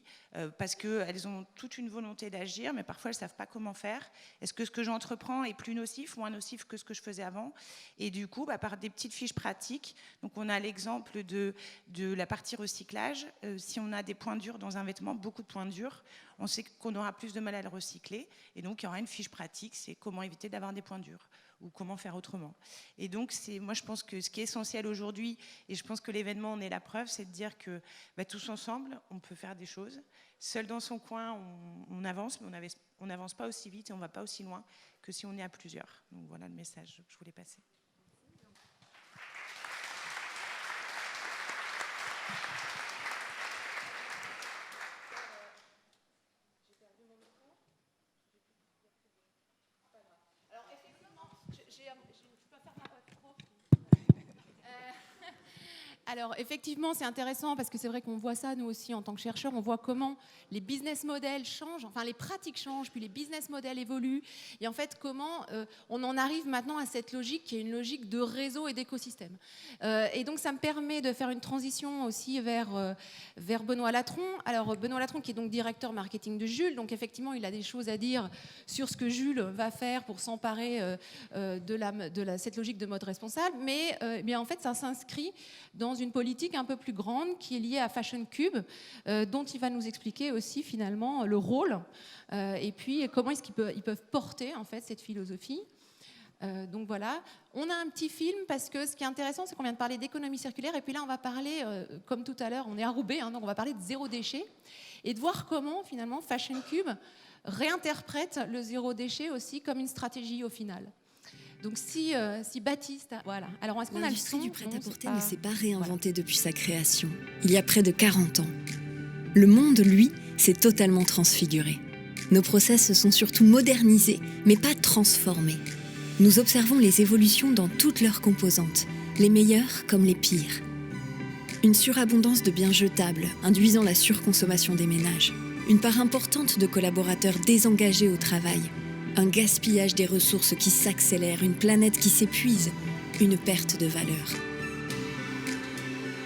parce qu'elles ont toute une volonté d'agir, mais parfois elles ne savent pas comment faire. Est-ce que ce que j'entreprends est plus nocif, moins nocif que ce que je faisais avant? Et du coup, par des petites fiches pratiques, donc on a l'exemple de la partie recyclage. Si on a des points durs dans un vêtement, beaucoup de points durs, on sait qu'on aura plus de mal à le recycler. Et donc, il y aura une fiche pratique, c'est comment éviter d'avoir des points durs ou comment faire autrement. Et donc, moi, je pense que ce qui est essentiel aujourd'hui, et je pense que l'événement en est la preuve, c'est de dire que tous ensemble, on peut faire des choses. Seul dans son coin, on avance, mais on n'avance pas aussi vite et on ne va pas aussi loin que si on est à plusieurs. Donc, voilà le message que je voulais passer. Alors effectivement, c'est intéressant parce que c'est vrai qu'on voit ça, nous aussi, en tant que chercheurs, on voit comment les business models changent, enfin les pratiques changent, puis les business models évoluent, et en fait comment on en arrive maintenant à cette logique qui est une logique de réseau et d'écosystème. Et donc ça me permet de faire une transition aussi vers Benoît Latron. Alors Benoît Latron qui est donc directeur marketing de Jules, donc effectivement il a des choses à dire sur ce que Jules va faire pour s'emparer de cette logique de mode responsable, mais bien en fait ça s'inscrit dans une politique un peu plus grande qui est liée à Fashion Cube, dont il va nous expliquer aussi finalement le rôle et puis comment est-ce qu'ils peuvent porter en fait cette philosophie. Donc voilà, on a un petit film parce que ce qui est intéressant, c'est qu'on vient de parler d'économie circulaire et puis là on va parler, comme tout à l'heure, on est à Roubaix, donc on va parler de zéro déchet et de voir comment finalement Fashion Cube réinterprète le zéro déchet aussi comme une stratégie au final. Donc si Baptiste, voilà. Alors est-ce qu'on a le son? L'industrie du prêt-à-porter ne s'est pas réinventée depuis sa création, il y a près de 40 ans. Le monde, lui, s'est totalement transfiguré. Nos process se sont surtout modernisés, mais pas transformés. Nous observons les évolutions dans toutes leurs composantes, les meilleures comme les pires. Une surabondance de biens jetables, induisant la surconsommation des ménages. Une part importante de collaborateurs désengagés au travail. Un gaspillage des ressources qui s'accélère, une planète qui s'épuise, une perte de valeur.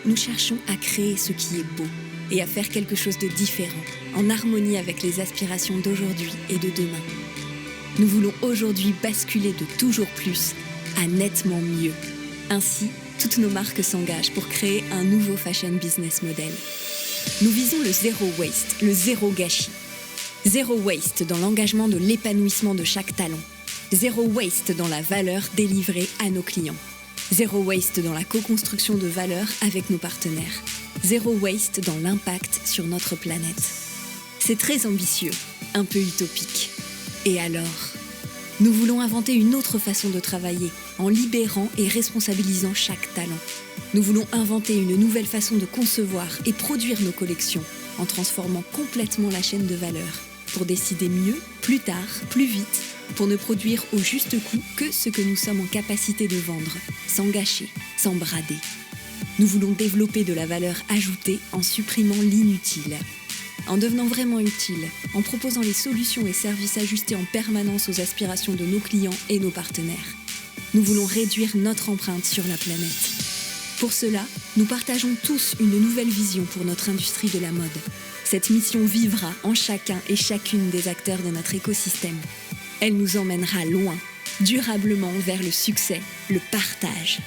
Nous cherchons à créer ce qui est beau et à faire quelque chose de différent, en harmonie avec les aspirations d'aujourd'hui et de demain. Nous voulons aujourd'hui basculer de toujours plus à nettement mieux. Ainsi, toutes nos marques s'engagent pour créer un nouveau fashion business model. Nous visons le zéro waste, le zéro gâchis. Zéro waste dans l'engagement de l'épanouissement de chaque talent. Zéro waste dans la valeur délivrée à nos clients. Zéro waste dans la co-construction de valeur avec nos partenaires. Zéro waste dans l'impact sur notre planète. C'est très ambitieux, un peu utopique. Et alors ? Nous voulons inventer une autre façon de travailler, en libérant et responsabilisant chaque talent. Nous voulons inventer une nouvelle façon de concevoir et produire nos collections, en transformant complètement la chaîne de valeur, pour décider mieux, plus tard, plus vite, pour ne produire au juste coût que ce que nous sommes en capacité de vendre, sans gâcher, sans brader. Nous voulons développer de la valeur ajoutée en supprimant l'inutile. En devenant vraiment utile, en proposant les solutions et services ajustés en permanence aux aspirations de nos clients et nos partenaires. Nous voulons réduire notre empreinte sur la planète. Pour cela, nous partageons tous une nouvelle vision pour notre industrie de la mode. Cette mission vivra en chacun et chacune des acteurs de notre écosystème. Elle nous emmènera loin, durablement vers le succès, le partage.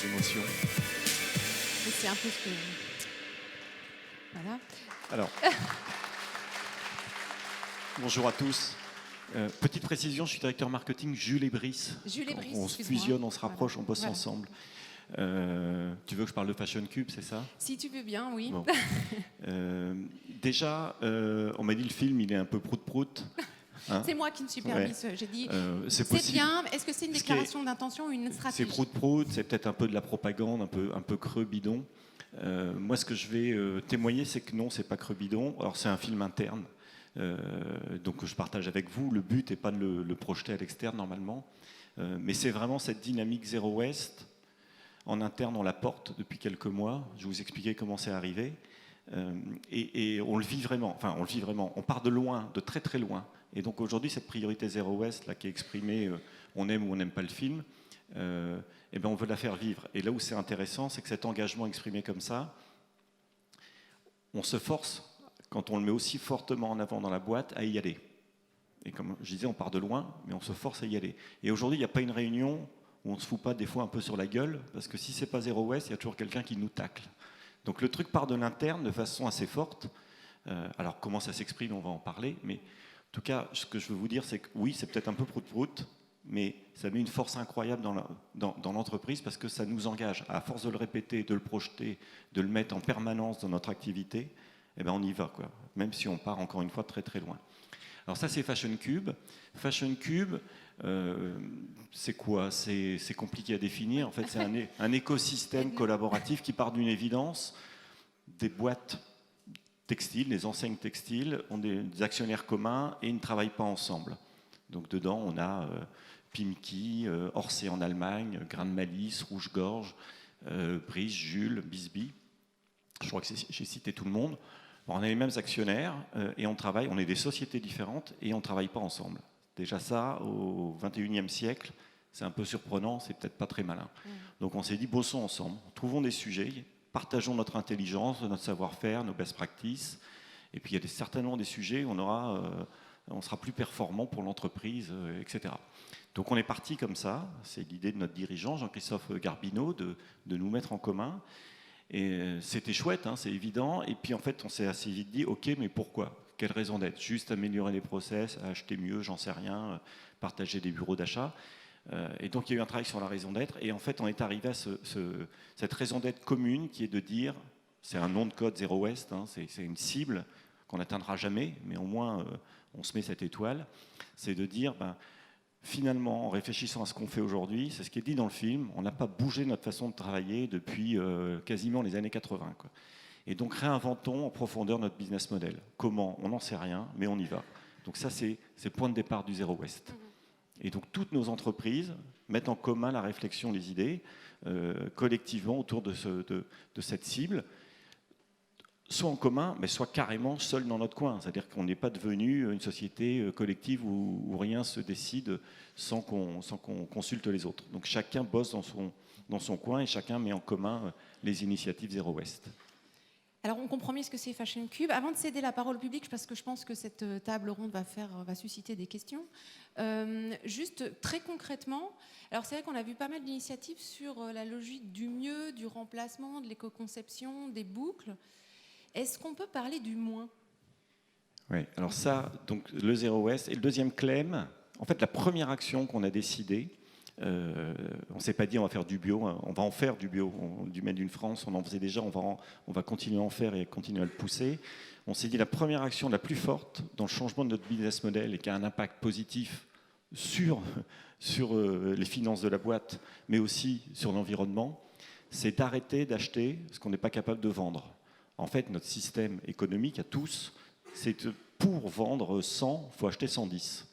L'émotion. C'est un peu ce que... Voilà. Alors, bonjour à tous. Petite précision, je suis directeur marketing Jules et Brice. Jules et Brice, On se excuse-moi. fusionne, on se rapproche, Voilà. on bosse Voilà. ensemble. Tu veux que je parle de Fashion Cube, c'est ça? Si tu veux bien, oui. Bon. Déjà, on m'a dit le film, il est un peu prout-prout. Hein? C'est moi qui me suis Ouais. permis. J'ai dit, C'est c'est possible. bien. Est-ce que c'est une Ce qui est- déclaration d'intention ou une C'est stratégie? prout-prout, c'est peut-être un peu de la propagande, un peu creux bidon. Moi, ce que je vais témoigner, c'est que non, c'est pas creux bidon. Alors, c'est un film interne, donc je partage avec vous. Le but n'est pas de le projeter à l'externe normalement, mais c'est vraiment cette dynamique Zero Waste. En interne, on la porte depuis quelques mois. Je vais vous expliquer comment c'est arrivé. Et on le vit vraiment. Enfin, on le vit vraiment. On part de loin, de très très loin. Et donc aujourd'hui, cette priorité Zero Waste, là, qui est exprimée, on aime ou on n'aime pas le film, eh ben on veut la faire vivre. Et là où c'est intéressant, c'est que cet engagement exprimé comme ça, on se force, quand on le met aussi fortement en avant dans la boîte, à y aller. Et comme je disais, on part de loin, mais on se force à y aller. Et aujourd'hui, il n'y a pas une réunion où on ne se fout pas des fois un peu sur la gueule, parce que si c'est pas Zero Waste, il y a toujours quelqu'un qui nous tacle. Donc le truc part de l'interne de façon assez forte. Alors comment ça s'exprime, on va en parler, mais en tout cas, ce que je veux vous dire, c'est que oui, c'est peut-être un peu prout-prout, mais ça met une force incroyable dans l'entreprise parce que ça nous engage. À force de le répéter, de le projeter, de le mettre en permanence dans notre activité, eh ben on y va, quoi. Même si on part encore une fois très très loin. Alors ça, c'est Fashion Cube. Fashion Cube, c'est quoi? C'est compliqué à définir. En fait, c'est un écosystème collaboratif qui part d'une évidence. Des boîtes textiles, des enseignes textiles ont des actionnaires communs et ils ne travaillent pas ensemble. Donc dedans, on a Pimki, Orsay en Allemagne, Grain de Malice, Rouge-Gorge, Brice, Jules, Bisbee. Je crois que j'ai cité tout le monde. Bon, on a les mêmes actionnaires et on travaille, on est des sociétés différentes et on ne travaille pas ensemble. Déjà ça, au XXIe siècle, c'est un peu surprenant, c'est peut-être pas très malin. Donc on s'est dit, bossons ensemble, trouvons des sujets, partageons notre intelligence, notre savoir-faire, nos best practices. Et puis il y a certainement des sujets où on sera plus performant pour l'entreprise, etc. Donc on est parti comme ça, c'est l'idée de notre dirigeant, Jean-Christophe Garbineau, de nous mettre en commun. Et c'était chouette, hein, c'est évident. Et puis en fait, on s'est assez vite dit, ok, mais pourquoi? Quelle raison d'être? Juste améliorer les process, acheter mieux, j'en sais rien, partager des bureaux d'achat. Et donc il y a eu un travail sur la raison d'être. Et en fait, on est arrivé à cette raison d'être commune qui est de dire, c'est un nom de code Zero Waste, hein, c'est une cible qu'on n'atteindra jamais, mais au moins on se met cette étoile. C'est de dire, finalement, en réfléchissant à ce qu'on fait aujourd'hui, c'est ce qui est dit dans le film, on n'a pas bougé notre façon de travailler depuis quasiment les années 80, quoi. Et donc réinventons en profondeur notre business model. Comment? On n'en sait rien, mais on y va. Donc ça, c'est le point de départ du Zero Waste. Et donc toutes nos entreprises mettent en commun la réflexion, les idées, collectivement autour de cette cible, soit en commun, mais soit carrément seul dans notre coin. C'est-à-dire qu'on n'est pas devenu une société collective où rien se décide sans qu'on consulte les autres. Donc chacun bosse dans son coin et chacun met en commun les initiatives Zero Waste. Alors, on comprend mieux ce que c'est Fashion Cube. Avant de céder la parole au public, parce que je pense que cette table ronde va susciter des questions, juste très concrètement, alors c'est vrai qu'on a vu pas mal d'initiatives sur la logique du mieux, du remplacement, de l'éco-conception, des boucles. Est-ce qu'on peut parler du moins? Oui, alors ça, donc le Zero Waste. Et le deuxième claim, en fait, la première action qu'on a décidée, on ne s'est pas dit on va faire du bio, on va en faire du bio, du Made in France, on en faisait déjà, on va continuer à en faire et continuer à le pousser. On s'est dit la première action la plus forte dans le changement de notre business model et qui a un impact positif sur les finances de la boîte, mais aussi sur l'environnement, c'est d'arrêter d'acheter ce qu'on n'est pas capable de vendre. En fait, notre système économique à tous, c'est que pour vendre 100, il faut acheter 110.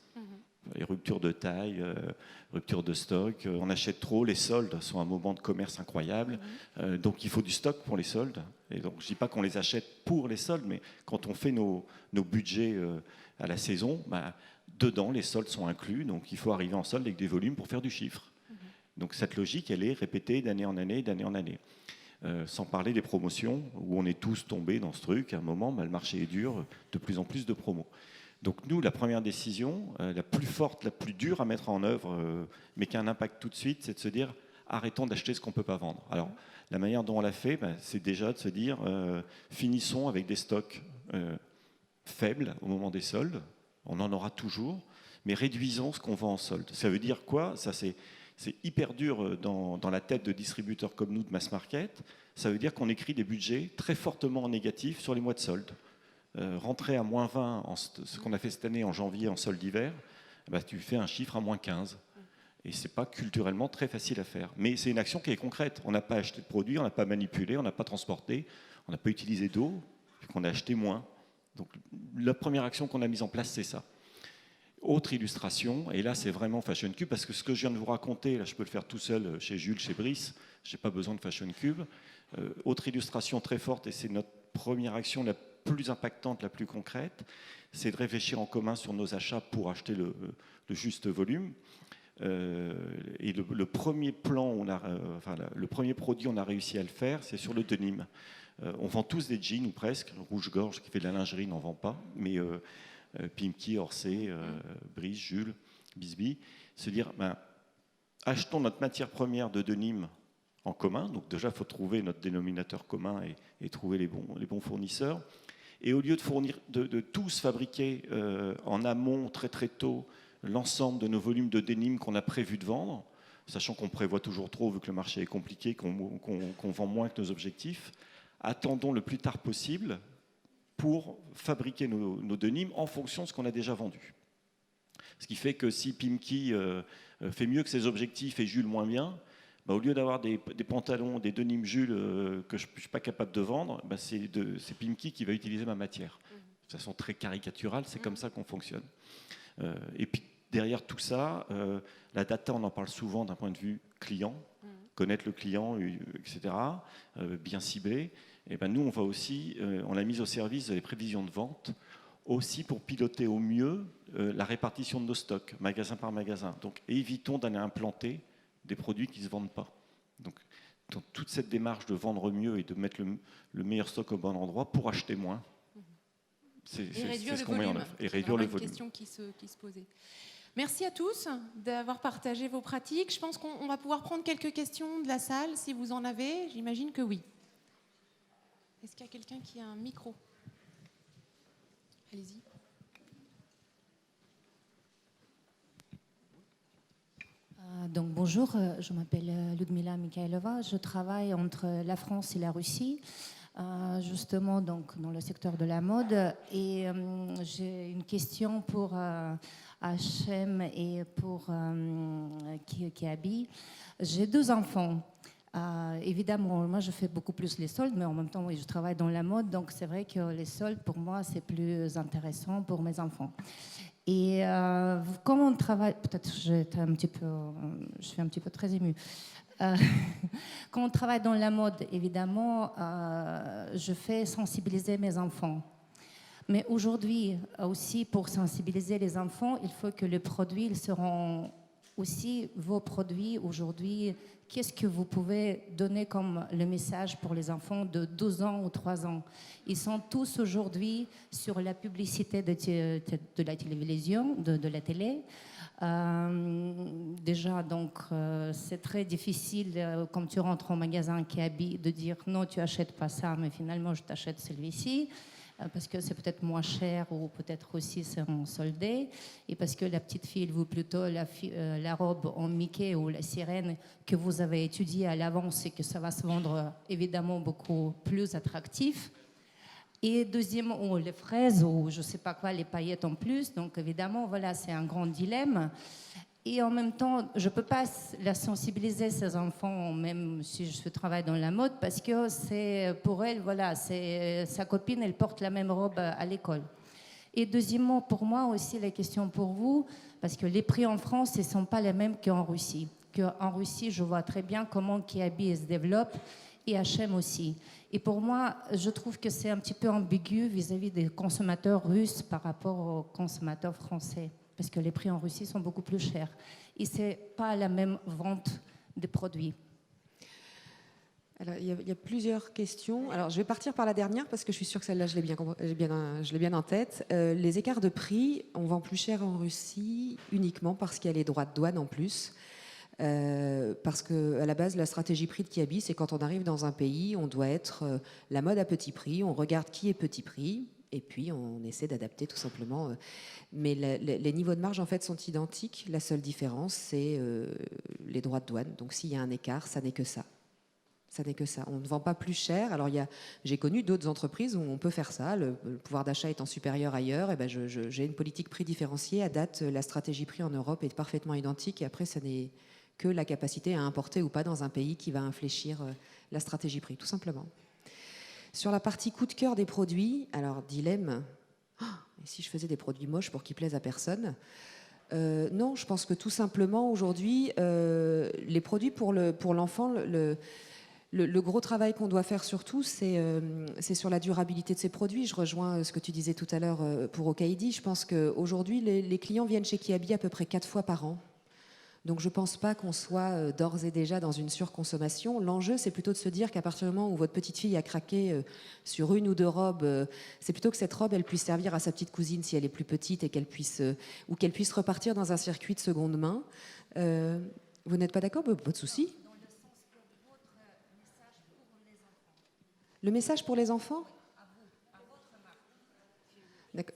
Les ruptures de taille, rupture de stock, on achète trop, les soldes sont un moment de commerce incroyable, donc il faut du stock pour les soldes. Et donc je ne dis pas qu'on les achète pour les soldes, mais quand on fait nos budgets à la saison, dedans les soldes sont inclus, donc il faut arriver en solde avec des volumes pour faire du chiffre. Donc cette logique, elle est répétée d'année en année, d'année en année. Sans parler des promotions, où on est tous tombés dans ce truc, à un moment, le marché est dur, de plus en plus de promos. Donc nous, la première décision, la plus forte, la plus dure à mettre en œuvre, mais qui a un impact tout de suite, c'est de se dire arrêtons d'acheter ce qu'on ne peut pas vendre. Alors la manière dont on l'a fait, c'est déjà de se dire finissons avec des stocks faibles au moment des soldes, on en aura toujours, mais réduisons ce qu'on vend en solde. Ça veut dire quoi? Ça, c'est hyper dur dans la tête de distributeurs comme nous de mass market. Ça veut dire qu'on écrit des budgets très fortement négatifs sur les mois de solde. Rentrer à moins 20, ce qu'on a fait cette année en janvier en solde d'hiver, tu fais un chiffre à moins 15. Et ce n'est pas culturellement très facile à faire. Mais c'est une action qui est concrète. On n'a pas acheté de produits, on n'a pas manipulé, on n'a pas transporté, on n'a pas utilisé d'eau, puis qu'on a acheté moins. Donc la première action qu'on a mise en place, c'est ça. Autre illustration, et là c'est vraiment Fashion Cube, parce que ce que je viens de vous raconter, là je peux le faire tout seul chez Jules, chez Brice, je n'ai pas besoin de Fashion Cube. Autre illustration très forte, et c'est notre première action la plus impactante, la plus concrète, c'est de réfléchir en commun sur nos achats pour acheter le juste volume. Et le premier plan, le premier produit on a réussi à le faire, c'est sur le denim. On vend tous des jeans, ou presque. Rouge-gorge, qui fait de la lingerie, n'en vend pas, mais Pimki, Orsay, Brice, Jules, Bisbee, se dire, achetons notre matière première de denim en commun. Donc déjà, il faut trouver notre dénominateur commun et trouver les bons fournisseurs. Et au lieu de tous fabriquer en amont, très très tôt, l'ensemble de nos volumes de denim qu'on a prévu de vendre, sachant qu'on prévoit toujours trop, vu que le marché est compliqué, qu'on vend moins que nos objectifs, attendons le plus tard possible pour fabriquer nos denims en fonction de ce qu'on a déjà vendu. Ce qui fait que si Pimki fait mieux que ses objectifs et Jules moins bien, au lieu d'avoir des pantalons, des denims Jules que je ne suis pas capable de vendre, c'est Pimki qui va utiliser ma matière. De façon très caricaturale, c'est comme ça qu'on fonctionne. Et puis derrière tout ça, la data, on en parle souvent d'un point de vue client, connaître le client, etc., bien ciblé. Et nous, on va aussi, on l'a mise au service des prévisions de vente, aussi pour piloter au mieux la répartition de nos stocks, magasin par magasin. Donc évitons d'aller implanter des produits qui ne se vendent pas. Donc dans toute cette démarche de vendre mieux et de mettre le meilleur stock au bon endroit pour acheter moins, c'est ce qu'on met en œuvre. Et réduire le volume. C'est une question qui se posait. Merci à tous d'avoir partagé vos pratiques. Je pense qu'on va pouvoir prendre quelques questions de la salle, si vous en avez. J'imagine que oui. Est-ce qu'il y a quelqu'un qui a un micro? Allez-y. Donc bonjour, je m'appelle Ludmila Mikhailova. Je travaille entre la France et la Russie, justement donc dans le secteur de la mode. Et j'ai une question pour H&M et pour Kiabi. J'ai 2 enfants. Évidemment, moi je fais beaucoup plus les soldes, mais en même temps, oui, je travaille dans la mode, donc c'est vrai que les soldes, pour moi, c'est plus intéressant pour mes enfants. Et quand on travaille, peut-être je suis un petit peu très émue. Quand on travaille dans la mode, évidemment, je fais sensibiliser mes enfants. Mais aujourd'hui, aussi, pour sensibiliser les enfants, il faut que les produits, ils seront aussi vos produits aujourd'hui. Qu'est-ce que vous pouvez donner comme le message pour les enfants de 12 ans ou 3 ans? Ils sont tous aujourd'hui sur la publicité de la télévision, de la télé. Déjà, donc, c'est très difficile, comme tu rentres au magasin Kiabi, de dire non, tu achètes pas ça, mais finalement, je t'achète celui-ci. Parce que c'est peut-être moins cher ou peut-être aussi c'est en soldé, et parce que la petite fille veut plutôt la robe en Mickey ou la sirène que vous avez étudiée à l'avance et que ça va se vendre évidemment beaucoup plus attractif. Et deuxièmement, les fraises ou je ne sais pas quoi, les paillettes en plus. Donc évidemment, voilà, c'est un grand dilemme. Et en même temps, je ne peux pas la sensibiliser, ces enfants, même si je travaille dans la mode, parce que c'est pour elle, voilà, c'est sa copine, elle porte la même robe à l'école. Et deuxièmement, pour moi aussi, la question pour vous, parce que les prix en France, ils ne sont pas les mêmes qu'en Russie. En Russie, je vois très bien comment Kiabi se développe et H&M aussi. Et pour moi, je trouve que c'est un petit peu ambigu vis-à-vis des consommateurs russes par rapport aux consommateurs français. Parce que les prix en Russie sont beaucoup plus chers. Et ce n'est pas la même vente des produits. Alors, il y a plusieurs questions. Alors, je vais partir par la dernière parce que je suis sûre que celle-là, je l'ai bien en tête. Les écarts de prix, on vend plus cher en Russie uniquement parce qu'il y a les droits de douane en plus. Parce qu'à la base, la stratégie prix de Kiabi, c'est quand on arrive dans un pays, on doit être la mode à petit prix, on regarde qui est petit prix, et puis on essaie d'adapter tout simplement. Mais les niveaux de marge en fait sont identiques. La seule différence, c'est les droits de douane. Donc s'il y a un écart, ça n'est que ça. Ça n'est que ça. On ne vend pas plus cher. Alors j'ai connu d'autres entreprises où on peut faire ça. Le pouvoir d'achat étant supérieur ailleurs, et ben j'ai une politique prix différenciée. À date, la stratégie prix en Europe est parfaitement identique. Et après, ça n'est que la capacité à importer ou pas dans un pays qui va infléchir la stratégie prix, tout simplement. Sur la partie coup de cœur des produits, alors dilemme, et si je faisais des produits moches pour qu'ils plaisent à personne? Non, je pense que tout simplement aujourd'hui, les produits pour l'enfant, le gros travail qu'on doit faire surtout, c'est sur la durabilité de ces produits. Je rejoins ce que tu disais tout à l'heure pour Okaïdi. Je pense qu'aujourd'hui, les clients viennent chez Kiabi à peu près 4 fois par an. Donc je ne pense pas qu'on soit d'ores et déjà dans une surconsommation. L'enjeu, c'est plutôt de se dire qu'à partir du moment où votre petite fille a craqué sur une ou deux robes, c'est plutôt que cette robe, elle puisse servir à sa petite cousine si elle est plus petite et qu'elle puisse repartir dans un circuit de seconde main. Vous n'êtes pas d'accord? Pas de souci. Le message pour les enfants? D'accord.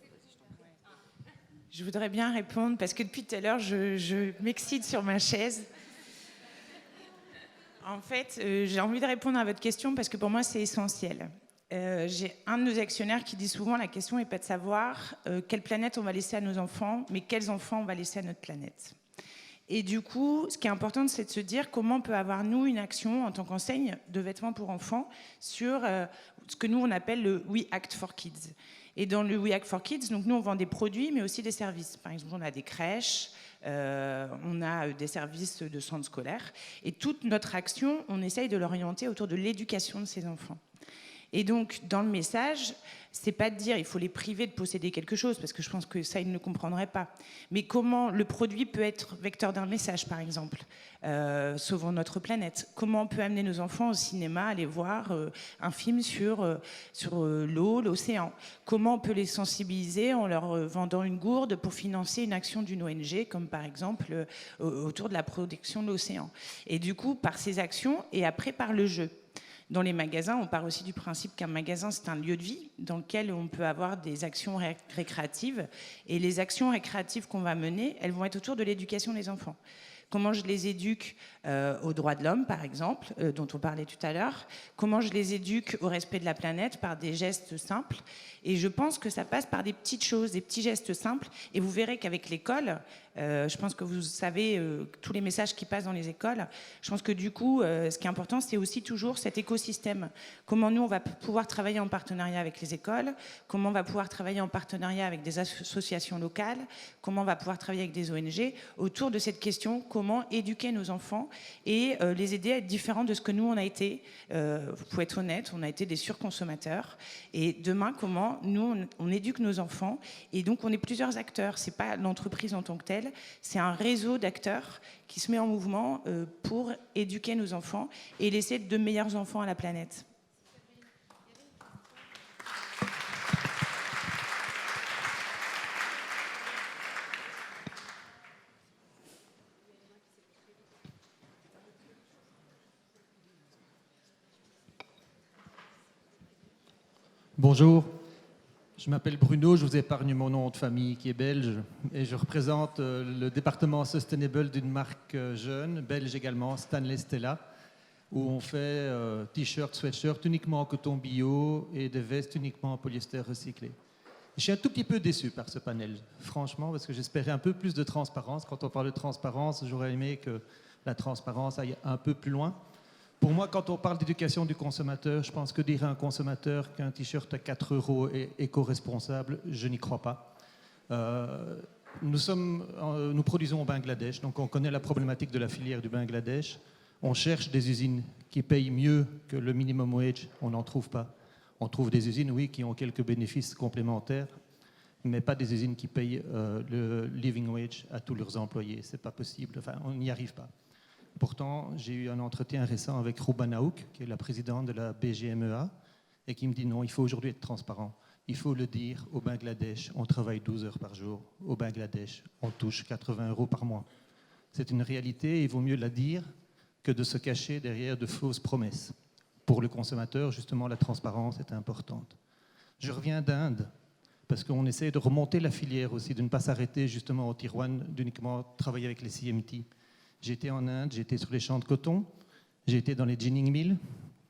Je voudrais bien répondre parce que depuis tout à l'heure, je m'excite sur ma chaise. En fait, j'ai envie de répondre à votre question parce que pour moi, c'est essentiel. J'ai un de nos actionnaires qui dit souvent la question n'est pas de savoir quelle planète on va laisser à nos enfants, mais quels enfants on va laisser à notre planète. Et du coup, ce qui est important, c'est de se dire comment on peut avoir, nous, une action en tant qu'enseigne de vêtements pour enfants sur ce que nous, on appelle le We Act for Kids. Et dans le We Act for Kids, donc nous, on vend des produits, mais aussi des services. Par exemple, on a des crèches, on a des services de centres scolaires. Et toute notre action, on essaye de l'orienter autour de l'éducation de ces enfants. Et donc, dans le message, c'est pas de dire il faut les priver de posséder quelque chose, parce que je pense que ça, ils ne comprendraient pas. Mais comment le produit peut être vecteur d'un message, par exemple, sauvons notre planète. Comment on peut amener nos enfants au cinéma, aller voir un film sur l'eau, l'océan. Comment on peut les sensibiliser en leur vendant une gourde pour financer une action d'une ONG, comme par exemple autour de la protection de l'océan. Et du coup, par ces actions, et après par le jeu. Dans les magasins, on part aussi du principe qu'un magasin, c'est un lieu de vie dans lequel on peut avoir des actions récréatives. Et les actions récréatives qu'on va mener, elles vont être autour de l'éducation des enfants. Comment je les éduque aux droits de l'homme, par exemple, dont on parlait tout à l'heure. Comment je les éduque au respect de la planète par des gestes simples. Et je pense que ça passe par des petites choses, des petits gestes simples. Et vous verrez qu'avec l'école, Je pense que vous savez tous les messages qui passent dans les écoles. Je pense que du coup, ce qui est important, c'est aussi toujours cet écosystème. Comment nous, on va pouvoir travailler en partenariat avec les écoles, comment on va pouvoir travailler en partenariat avec des associations locales, comment on va pouvoir travailler avec des ONG autour de cette question, comment éduquer nos enfants et les aider à être différents de ce que nous, on a été. Vous pouvez être honnête, on a été des surconsommateurs. Et demain, comment nous, on éduque nos enfants. Et donc, on est plusieurs acteurs. C'est pas l'entreprise en tant que telle, c'est un réseau d'acteurs qui se met en mouvement pour éduquer nos enfants et laisser de meilleurs enfants à la planète. Bonjour, je m'appelle Bruno, je vous épargne mon nom de famille qui est belge et je représente le département Sustainable d'une marque jeune, belge également, Stanley Stella, où on fait t-shirts, sweatshirts uniquement en coton bio et des vestes uniquement en polyester recyclé. Je suis un tout petit peu déçu par ce panel, franchement, parce que j'espérais un peu plus de transparence. Quand on parle de transparence, j'aurais aimé que la transparence aille un peu plus loin. Pour moi, quand on parle d'éducation du consommateur, je pense que dire à un consommateur qu'un t-shirt à 4 € est éco-responsable, je n'y crois pas. Nous produisons au Bangladesh, donc on connaît la problématique de la filière du Bangladesh. On cherche des usines qui payent mieux que le minimum wage, on n'en trouve pas. On trouve des usines, oui, qui ont quelques bénéfices complémentaires, mais pas des usines qui payent le living wage à tous leurs employés. C'est pas possible, enfin, on n'y arrive pas. Pourtant, j'ai eu un entretien récent avec Rouba Naouk, qui est la présidente de la BGMEA, et qui me dit non, il faut aujourd'hui être transparent. Il faut le dire, au Bangladesh, on travaille 12 heures par jour. Au Bangladesh, on touche 80 € par mois. C'est une réalité, et il vaut mieux la dire que de se cacher derrière de fausses promesses. Pour le consommateur, justement, la transparence est importante. Je reviens d'Inde, parce qu'on essaie de remonter la filière aussi, de ne pas s'arrêter justement au Tijuana, d'uniquement travailler avec les CMT. J'ai été en Inde, j'ai été sur les champs de coton, j'ai été dans les ginning mills.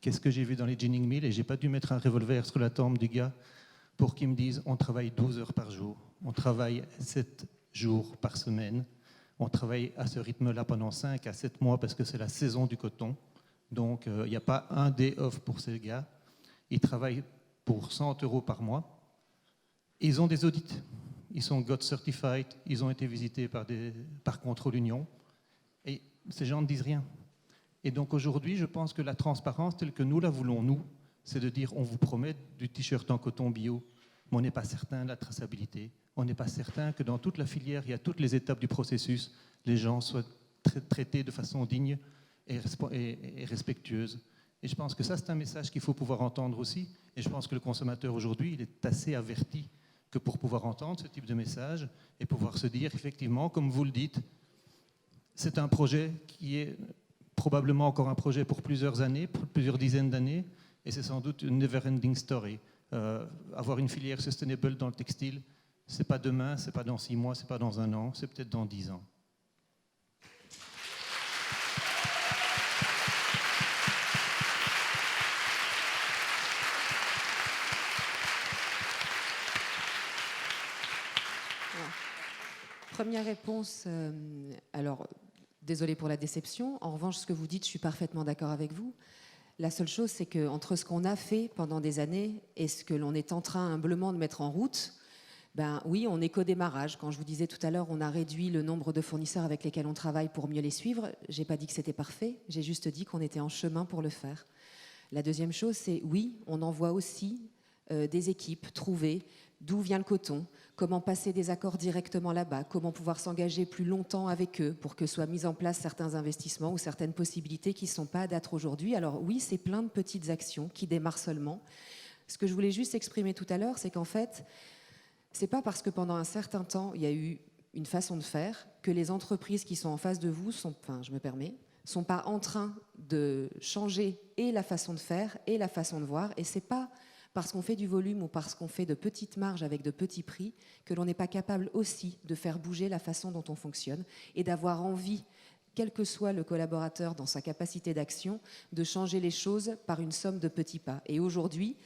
Qu'est-ce que j'ai vu dans les ginning mills? Et j'ai pas dû mettre un revolver sur la tempe du gars pour qu'il me dise on travaille 12 heures par jour, on travaille 7 jours par semaine, on travaille à ce rythme-là pendant 5 à 7 mois parce que c'est la saison du coton. Donc il n'y a pas un day off pour ces gars. Ils travaillent pour 100 € par mois. Ils ont des audits. Ils sont GOTS certified, ils ont été visités par Contrôle Union. Et ces gens ne disent rien. Et donc aujourd'hui, je pense que la transparence telle que nous la voulons, nous, c'est de dire on vous promet du t-shirt en coton bio, mais on n'est pas certain de la traçabilité. On n'est pas certain que dans toute la filière, il y a toutes les étapes du processus, les gens soient traités de façon digne et respectueuse. Et je pense que ça, c'est un message qu'il faut pouvoir entendre aussi. Et je pense que le consommateur aujourd'hui, il est assez averti que pour pouvoir entendre ce type de message et pouvoir se dire, effectivement, comme vous le dites, c'est un projet qui est probablement encore un projet pour plusieurs années, pour plusieurs dizaines d'années, et c'est sans doute une never-ending story. Avoir une filière sustainable dans le textile, c'est pas demain, c'est pas dans 6 mois, c'est pas dans 1 an, c'est peut-être dans 10 ans. Première réponse, alors désolée pour la déception. En revanche, ce que vous dites, je suis parfaitement d'accord avec vous. La seule chose, c'est qu'entre ce qu'on a fait pendant des années et ce que l'on est en train humblement de mettre en route, ben oui, on n'est qu'au démarrage. Quand je vous disais tout à l'heure, on a réduit le nombre de fournisseurs avec lesquels on travaille pour mieux les suivre. J'ai pas dit que c'était parfait, j'ai juste dit qu'on était en chemin pour le faire. La deuxième chose, c'est oui, on envoie aussi des équipes trouver d'où vient le coton, comment passer des accords directement là-bas, comment pouvoir s'engager plus longtemps avec eux pour que soient mis en place certains investissements ou certaines possibilités qui ne sont pas à date aujourd'hui. Alors oui, c'est plein de petites actions qui démarrent seulement. Ce que je voulais juste exprimer tout à l'heure, c'est qu'en fait, c'est pas parce que pendant un certain temps, il y a eu une façon de faire que les entreprises qui sont en face de vous sont pas en train de changer et la façon de faire et la façon de voir. Et c'est pas parce qu'on fait du volume ou parce qu'on fait de petites marges avec de petits prix que l'on n'est pas capable aussi de faire bouger la façon dont on fonctionne et d'avoir envie, quel que soit le collaborateur dans sa capacité d'action, de changer les choses par une somme de petits pas. Et aujourd'hui,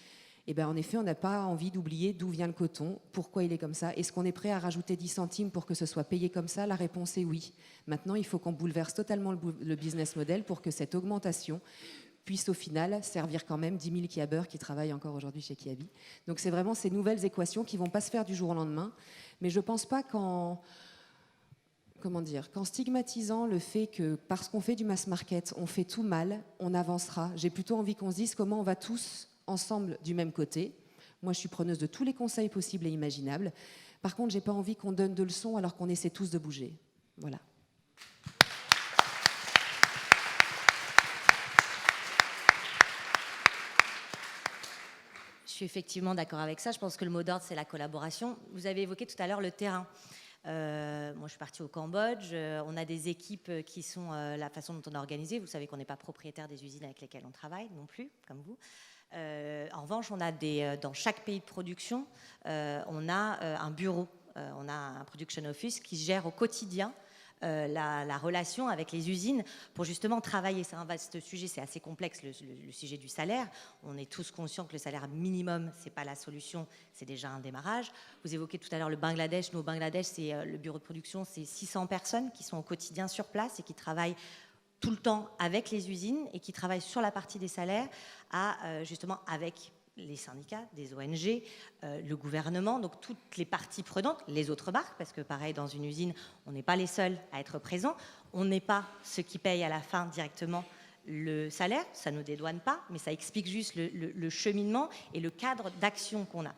Et bien, en effet, on n'a pas envie d'oublier d'où vient le coton, pourquoi il est comme ça. Est-ce qu'on est prêt à rajouter 10 centimes pour que ce soit payé comme ça? La réponse est oui. Maintenant, il faut qu'on bouleverse totalement le business model pour que cette augmentation puisse au final servir quand même 10 000 Kiabeurs qui travaillent encore aujourd'hui chez Kiabi. Donc c'est vraiment ces nouvelles équations qui ne vont pas se faire du jour au lendemain. Mais je ne pense pas qu'en stigmatisant le fait que parce qu'on fait du mass market, on fait tout mal, on avancera. J'ai plutôt envie qu'on se dise comment on va tous ensemble du même côté. Moi, je suis preneuse de tous les conseils possibles et imaginables. Par contre, je n'ai pas envie qu'on donne de leçons alors qu'on essaie tous de bouger. Voilà. Je suis effectivement d'accord avec ça. Je pense que le mot d'ordre, c'est la collaboration. Vous avez évoqué tout à l'heure le terrain. Moi, je suis partie au Cambodge. On a des équipes qui sont la façon dont on est organisé. Vous savez qu'on n'est pas propriétaire des usines avec lesquelles on travaille non plus, comme vous. En revanche, on a dans chaque pays de production, on a un bureau, on a un production office qui gère au quotidien la relation avec les usines pour justement travailler. C'est un vaste sujet, c'est assez complexe le sujet du salaire. On est tous conscients que le salaire minimum, c'est pas la solution, c'est déjà un démarrage. Vous évoquez tout à l'heure le Bangladesh. Nous, au Bangladesh, c'est le bureau de production, c'est 600 personnes qui sont au quotidien sur place et qui travaillent tout le temps avec les usines et qui travaillent sur la partie des salaires justement avec les syndicats, des ONG, le gouvernement, donc toutes les parties prenantes, les autres marques, parce que pareil, dans une usine, on n'est pas les seuls à être présents, on n'est pas ceux qui payent à la fin directement le salaire, ça ne nous dédouane pas, mais ça explique juste le cheminement et le cadre d'action qu'on a.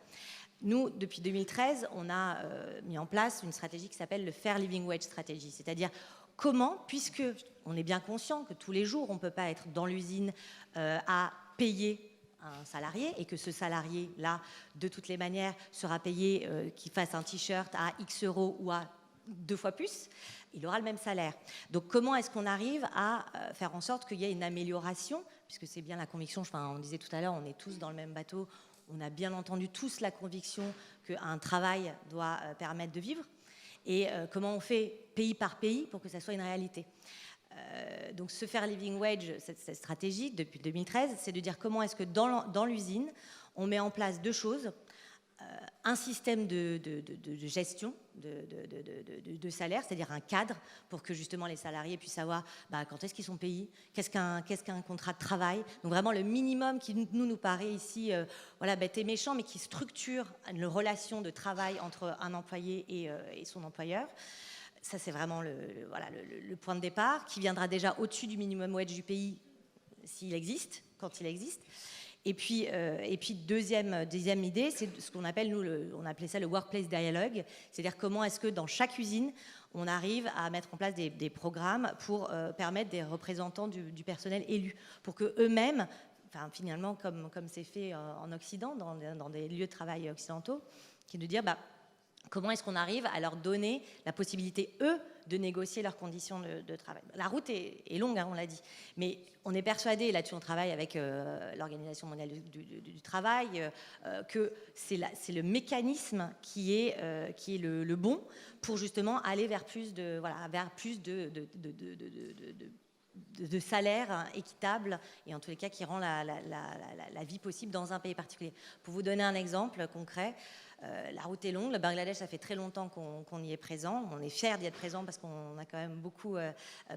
Nous, depuis 2013, on a mis en place une stratégie qui s'appelle le Fair Living Wage Strategy, c'est-à-dire comment, puisque on est bien conscient que tous les jours, on ne peut pas être dans l'usine à payer un salarié et que ce salarié-là, de toutes les manières, sera payé qu'il fasse un t-shirt à X euros ou à 2 fois plus, il aura le même salaire. Donc comment est-ce qu'on arrive à faire en sorte qu'il y ait une amélioration, puisque c'est bien la conviction, on disait tout à l'heure, on est tous dans le même bateau, on a bien entendu tous la conviction qu'un travail doit permettre de vivre, et comment on fait pays par pays pour que ça soit une réalité. Donc ce Fair Living Wage, cette stratégie depuis 2013, c'est de dire comment est-ce que dans l'usine, on met en place 2 choses. Un système de gestion de salaire, c'est-à-dire un cadre pour que justement les salariés puissent savoir quand est-ce qu'ils sont payés, qu'est-ce qu'un contrat de travail. Donc vraiment le minimum qui nous paraît ici bête et méchant, mais qui structure une relation de travail entre un employé et son employeur. Ça, c'est vraiment le point de départ, qui viendra déjà au-dessus du minimum wage du pays, s'il existe, quand il existe. Et puis deuxième idée, c'est ce qu'on appelle, on appelait ça le workplace dialogue, c'est-à-dire comment est-ce que dans chaque usine, on arrive à mettre en place des programmes pour permettre des représentants du personnel élu, pour qu'eux-mêmes, finalement, comme c'est fait en Occident, dans des lieux de travail occidentaux, qui est de dire comment est-ce qu'on arrive à leur donner la possibilité, eux, de négocier leurs conditions de travail. La route est longue, on l'a dit, mais on est persuadé, là-dessus on travaille avec l'Organisation mondiale du travail, que c'est le mécanisme qui est le bon pour justement aller vers plus de salaires équitables et en tous les cas qui rend la vie possible dans un pays particulier. Pour vous donner un exemple concret, la route est longue, le Bangladesh, ça fait très longtemps qu'on y est présent. On est fiers d'y être présent parce qu'on a quand même beaucoup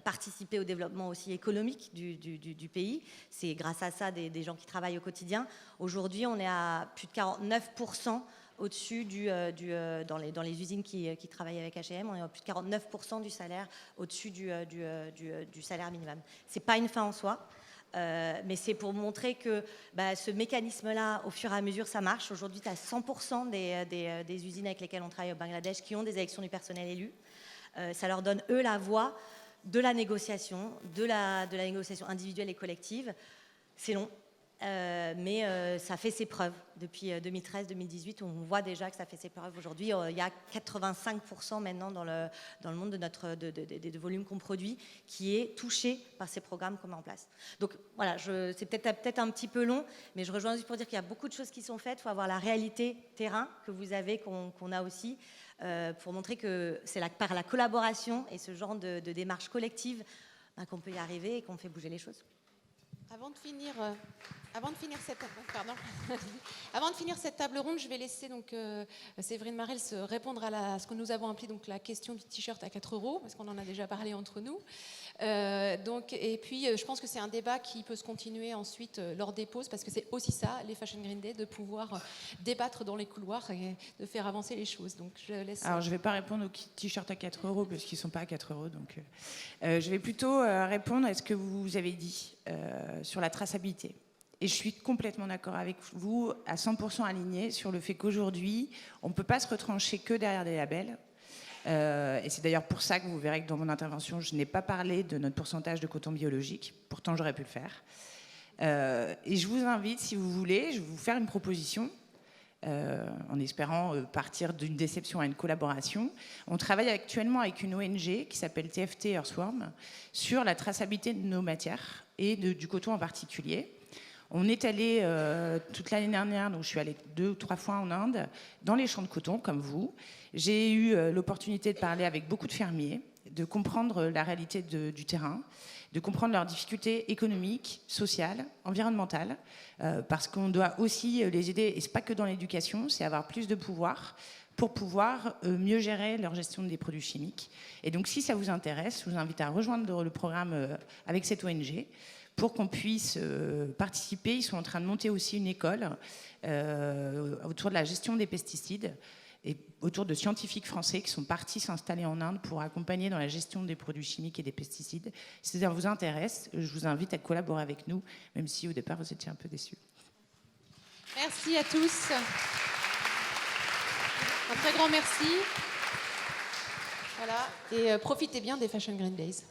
participé au développement aussi économique du pays. C'est grâce à ça des gens qui travaillent au quotidien. Aujourd'hui, on est à plus de 49% au-dessus dans les usines qui travaillent avec H&M, on est à plus de 49% du salaire au-dessus du salaire minimum. C'est pas une fin en soi. Mais c'est pour montrer que ce mécanisme-là, au fur et à mesure, ça marche. Aujourd'hui, tu as 100% des usines avec lesquelles on travaille au Bangladesh qui ont des élections du personnel élu. Ça leur donne, eux, la voix de la négociation, de la négociation individuelle et collective. C'est long, mais ça fait ses preuves. Depuis 2013-2018, on voit déjà que ça fait ses preuves. Aujourd'hui, il y a 85% maintenant dans le monde des volumes qu'on produit qui est touché par ces programmes qu'on met en place. Donc voilà, c'est peut-être un petit peu long, mais je rejoins juste pour dire qu'il y a beaucoup de choses qui sont faites. Il faut avoir la réalité terrain que vous avez, qu'on a aussi, pour montrer que c'est par la collaboration et ce genre de démarche collective qu'on peut y arriver et qu'on fait bouger les choses. Avant de finir... Avant de finir cette table ronde, je vais laisser donc Séverine Marel se répondre à ce que nous avons appelé donc la question du t-shirt à 4 €, parce qu'on en a déjà parlé entre nous. Et puis, je pense que c'est un débat qui peut se continuer ensuite lors des pauses, parce que c'est aussi ça, les Fashion Green Day, de pouvoir débattre dans les couloirs et de faire avancer les choses. Donc, je laisse. Alors, je ne vais pas répondre aux t-shirts à 4 € parce qu'ils ne sont pas à 4 €. Donc, je vais plutôt répondre à ce que vous avez dit sur la traçabilité. Et je suis complètement d'accord avec vous, à 100% alignée sur le fait qu'aujourd'hui, on ne peut pas se retrancher que derrière des labels. Et c'est d'ailleurs pour ça que vous verrez que dans mon intervention, je n'ai pas parlé de notre pourcentage de coton biologique. Pourtant, j'aurais pu le faire. Et je vous invite, si vous voulez, je vais vous faire une proposition, en espérant partir d'une déception à une collaboration. On travaille actuellement avec une ONG qui s'appelle TFT Earthworm sur la traçabilité de nos matières et du coton en particulier. On est allé toute l'année dernière, donc je suis allée 2 ou 3 fois en Inde, dans les champs de coton, comme vous. J'ai eu l'opportunité de parler avec beaucoup de fermiers, de comprendre la réalité du terrain, de comprendre leurs difficultés économiques, sociales, environnementales, parce qu'on doit aussi les aider, et ce n'est pas que dans l'éducation, c'est avoir plus de pouvoir pour pouvoir mieux gérer leur gestion des produits chimiques. Et donc, si ça vous intéresse, je vous invite à rejoindre le programme avec cette ONG, pour qu'on puisse participer. Ils sont en train de monter aussi une école autour de la gestion des pesticides et autour de scientifiques français qui sont partis s'installer en Inde pour accompagner dans la gestion des produits chimiques et des pesticides. Si ça vous intéresse, je vous invite à collaborer avec nous, même si au départ vous étiez un peu déçus. Merci à tous. Un très grand merci. Voilà. Et profitez bien des Fashion Green Days.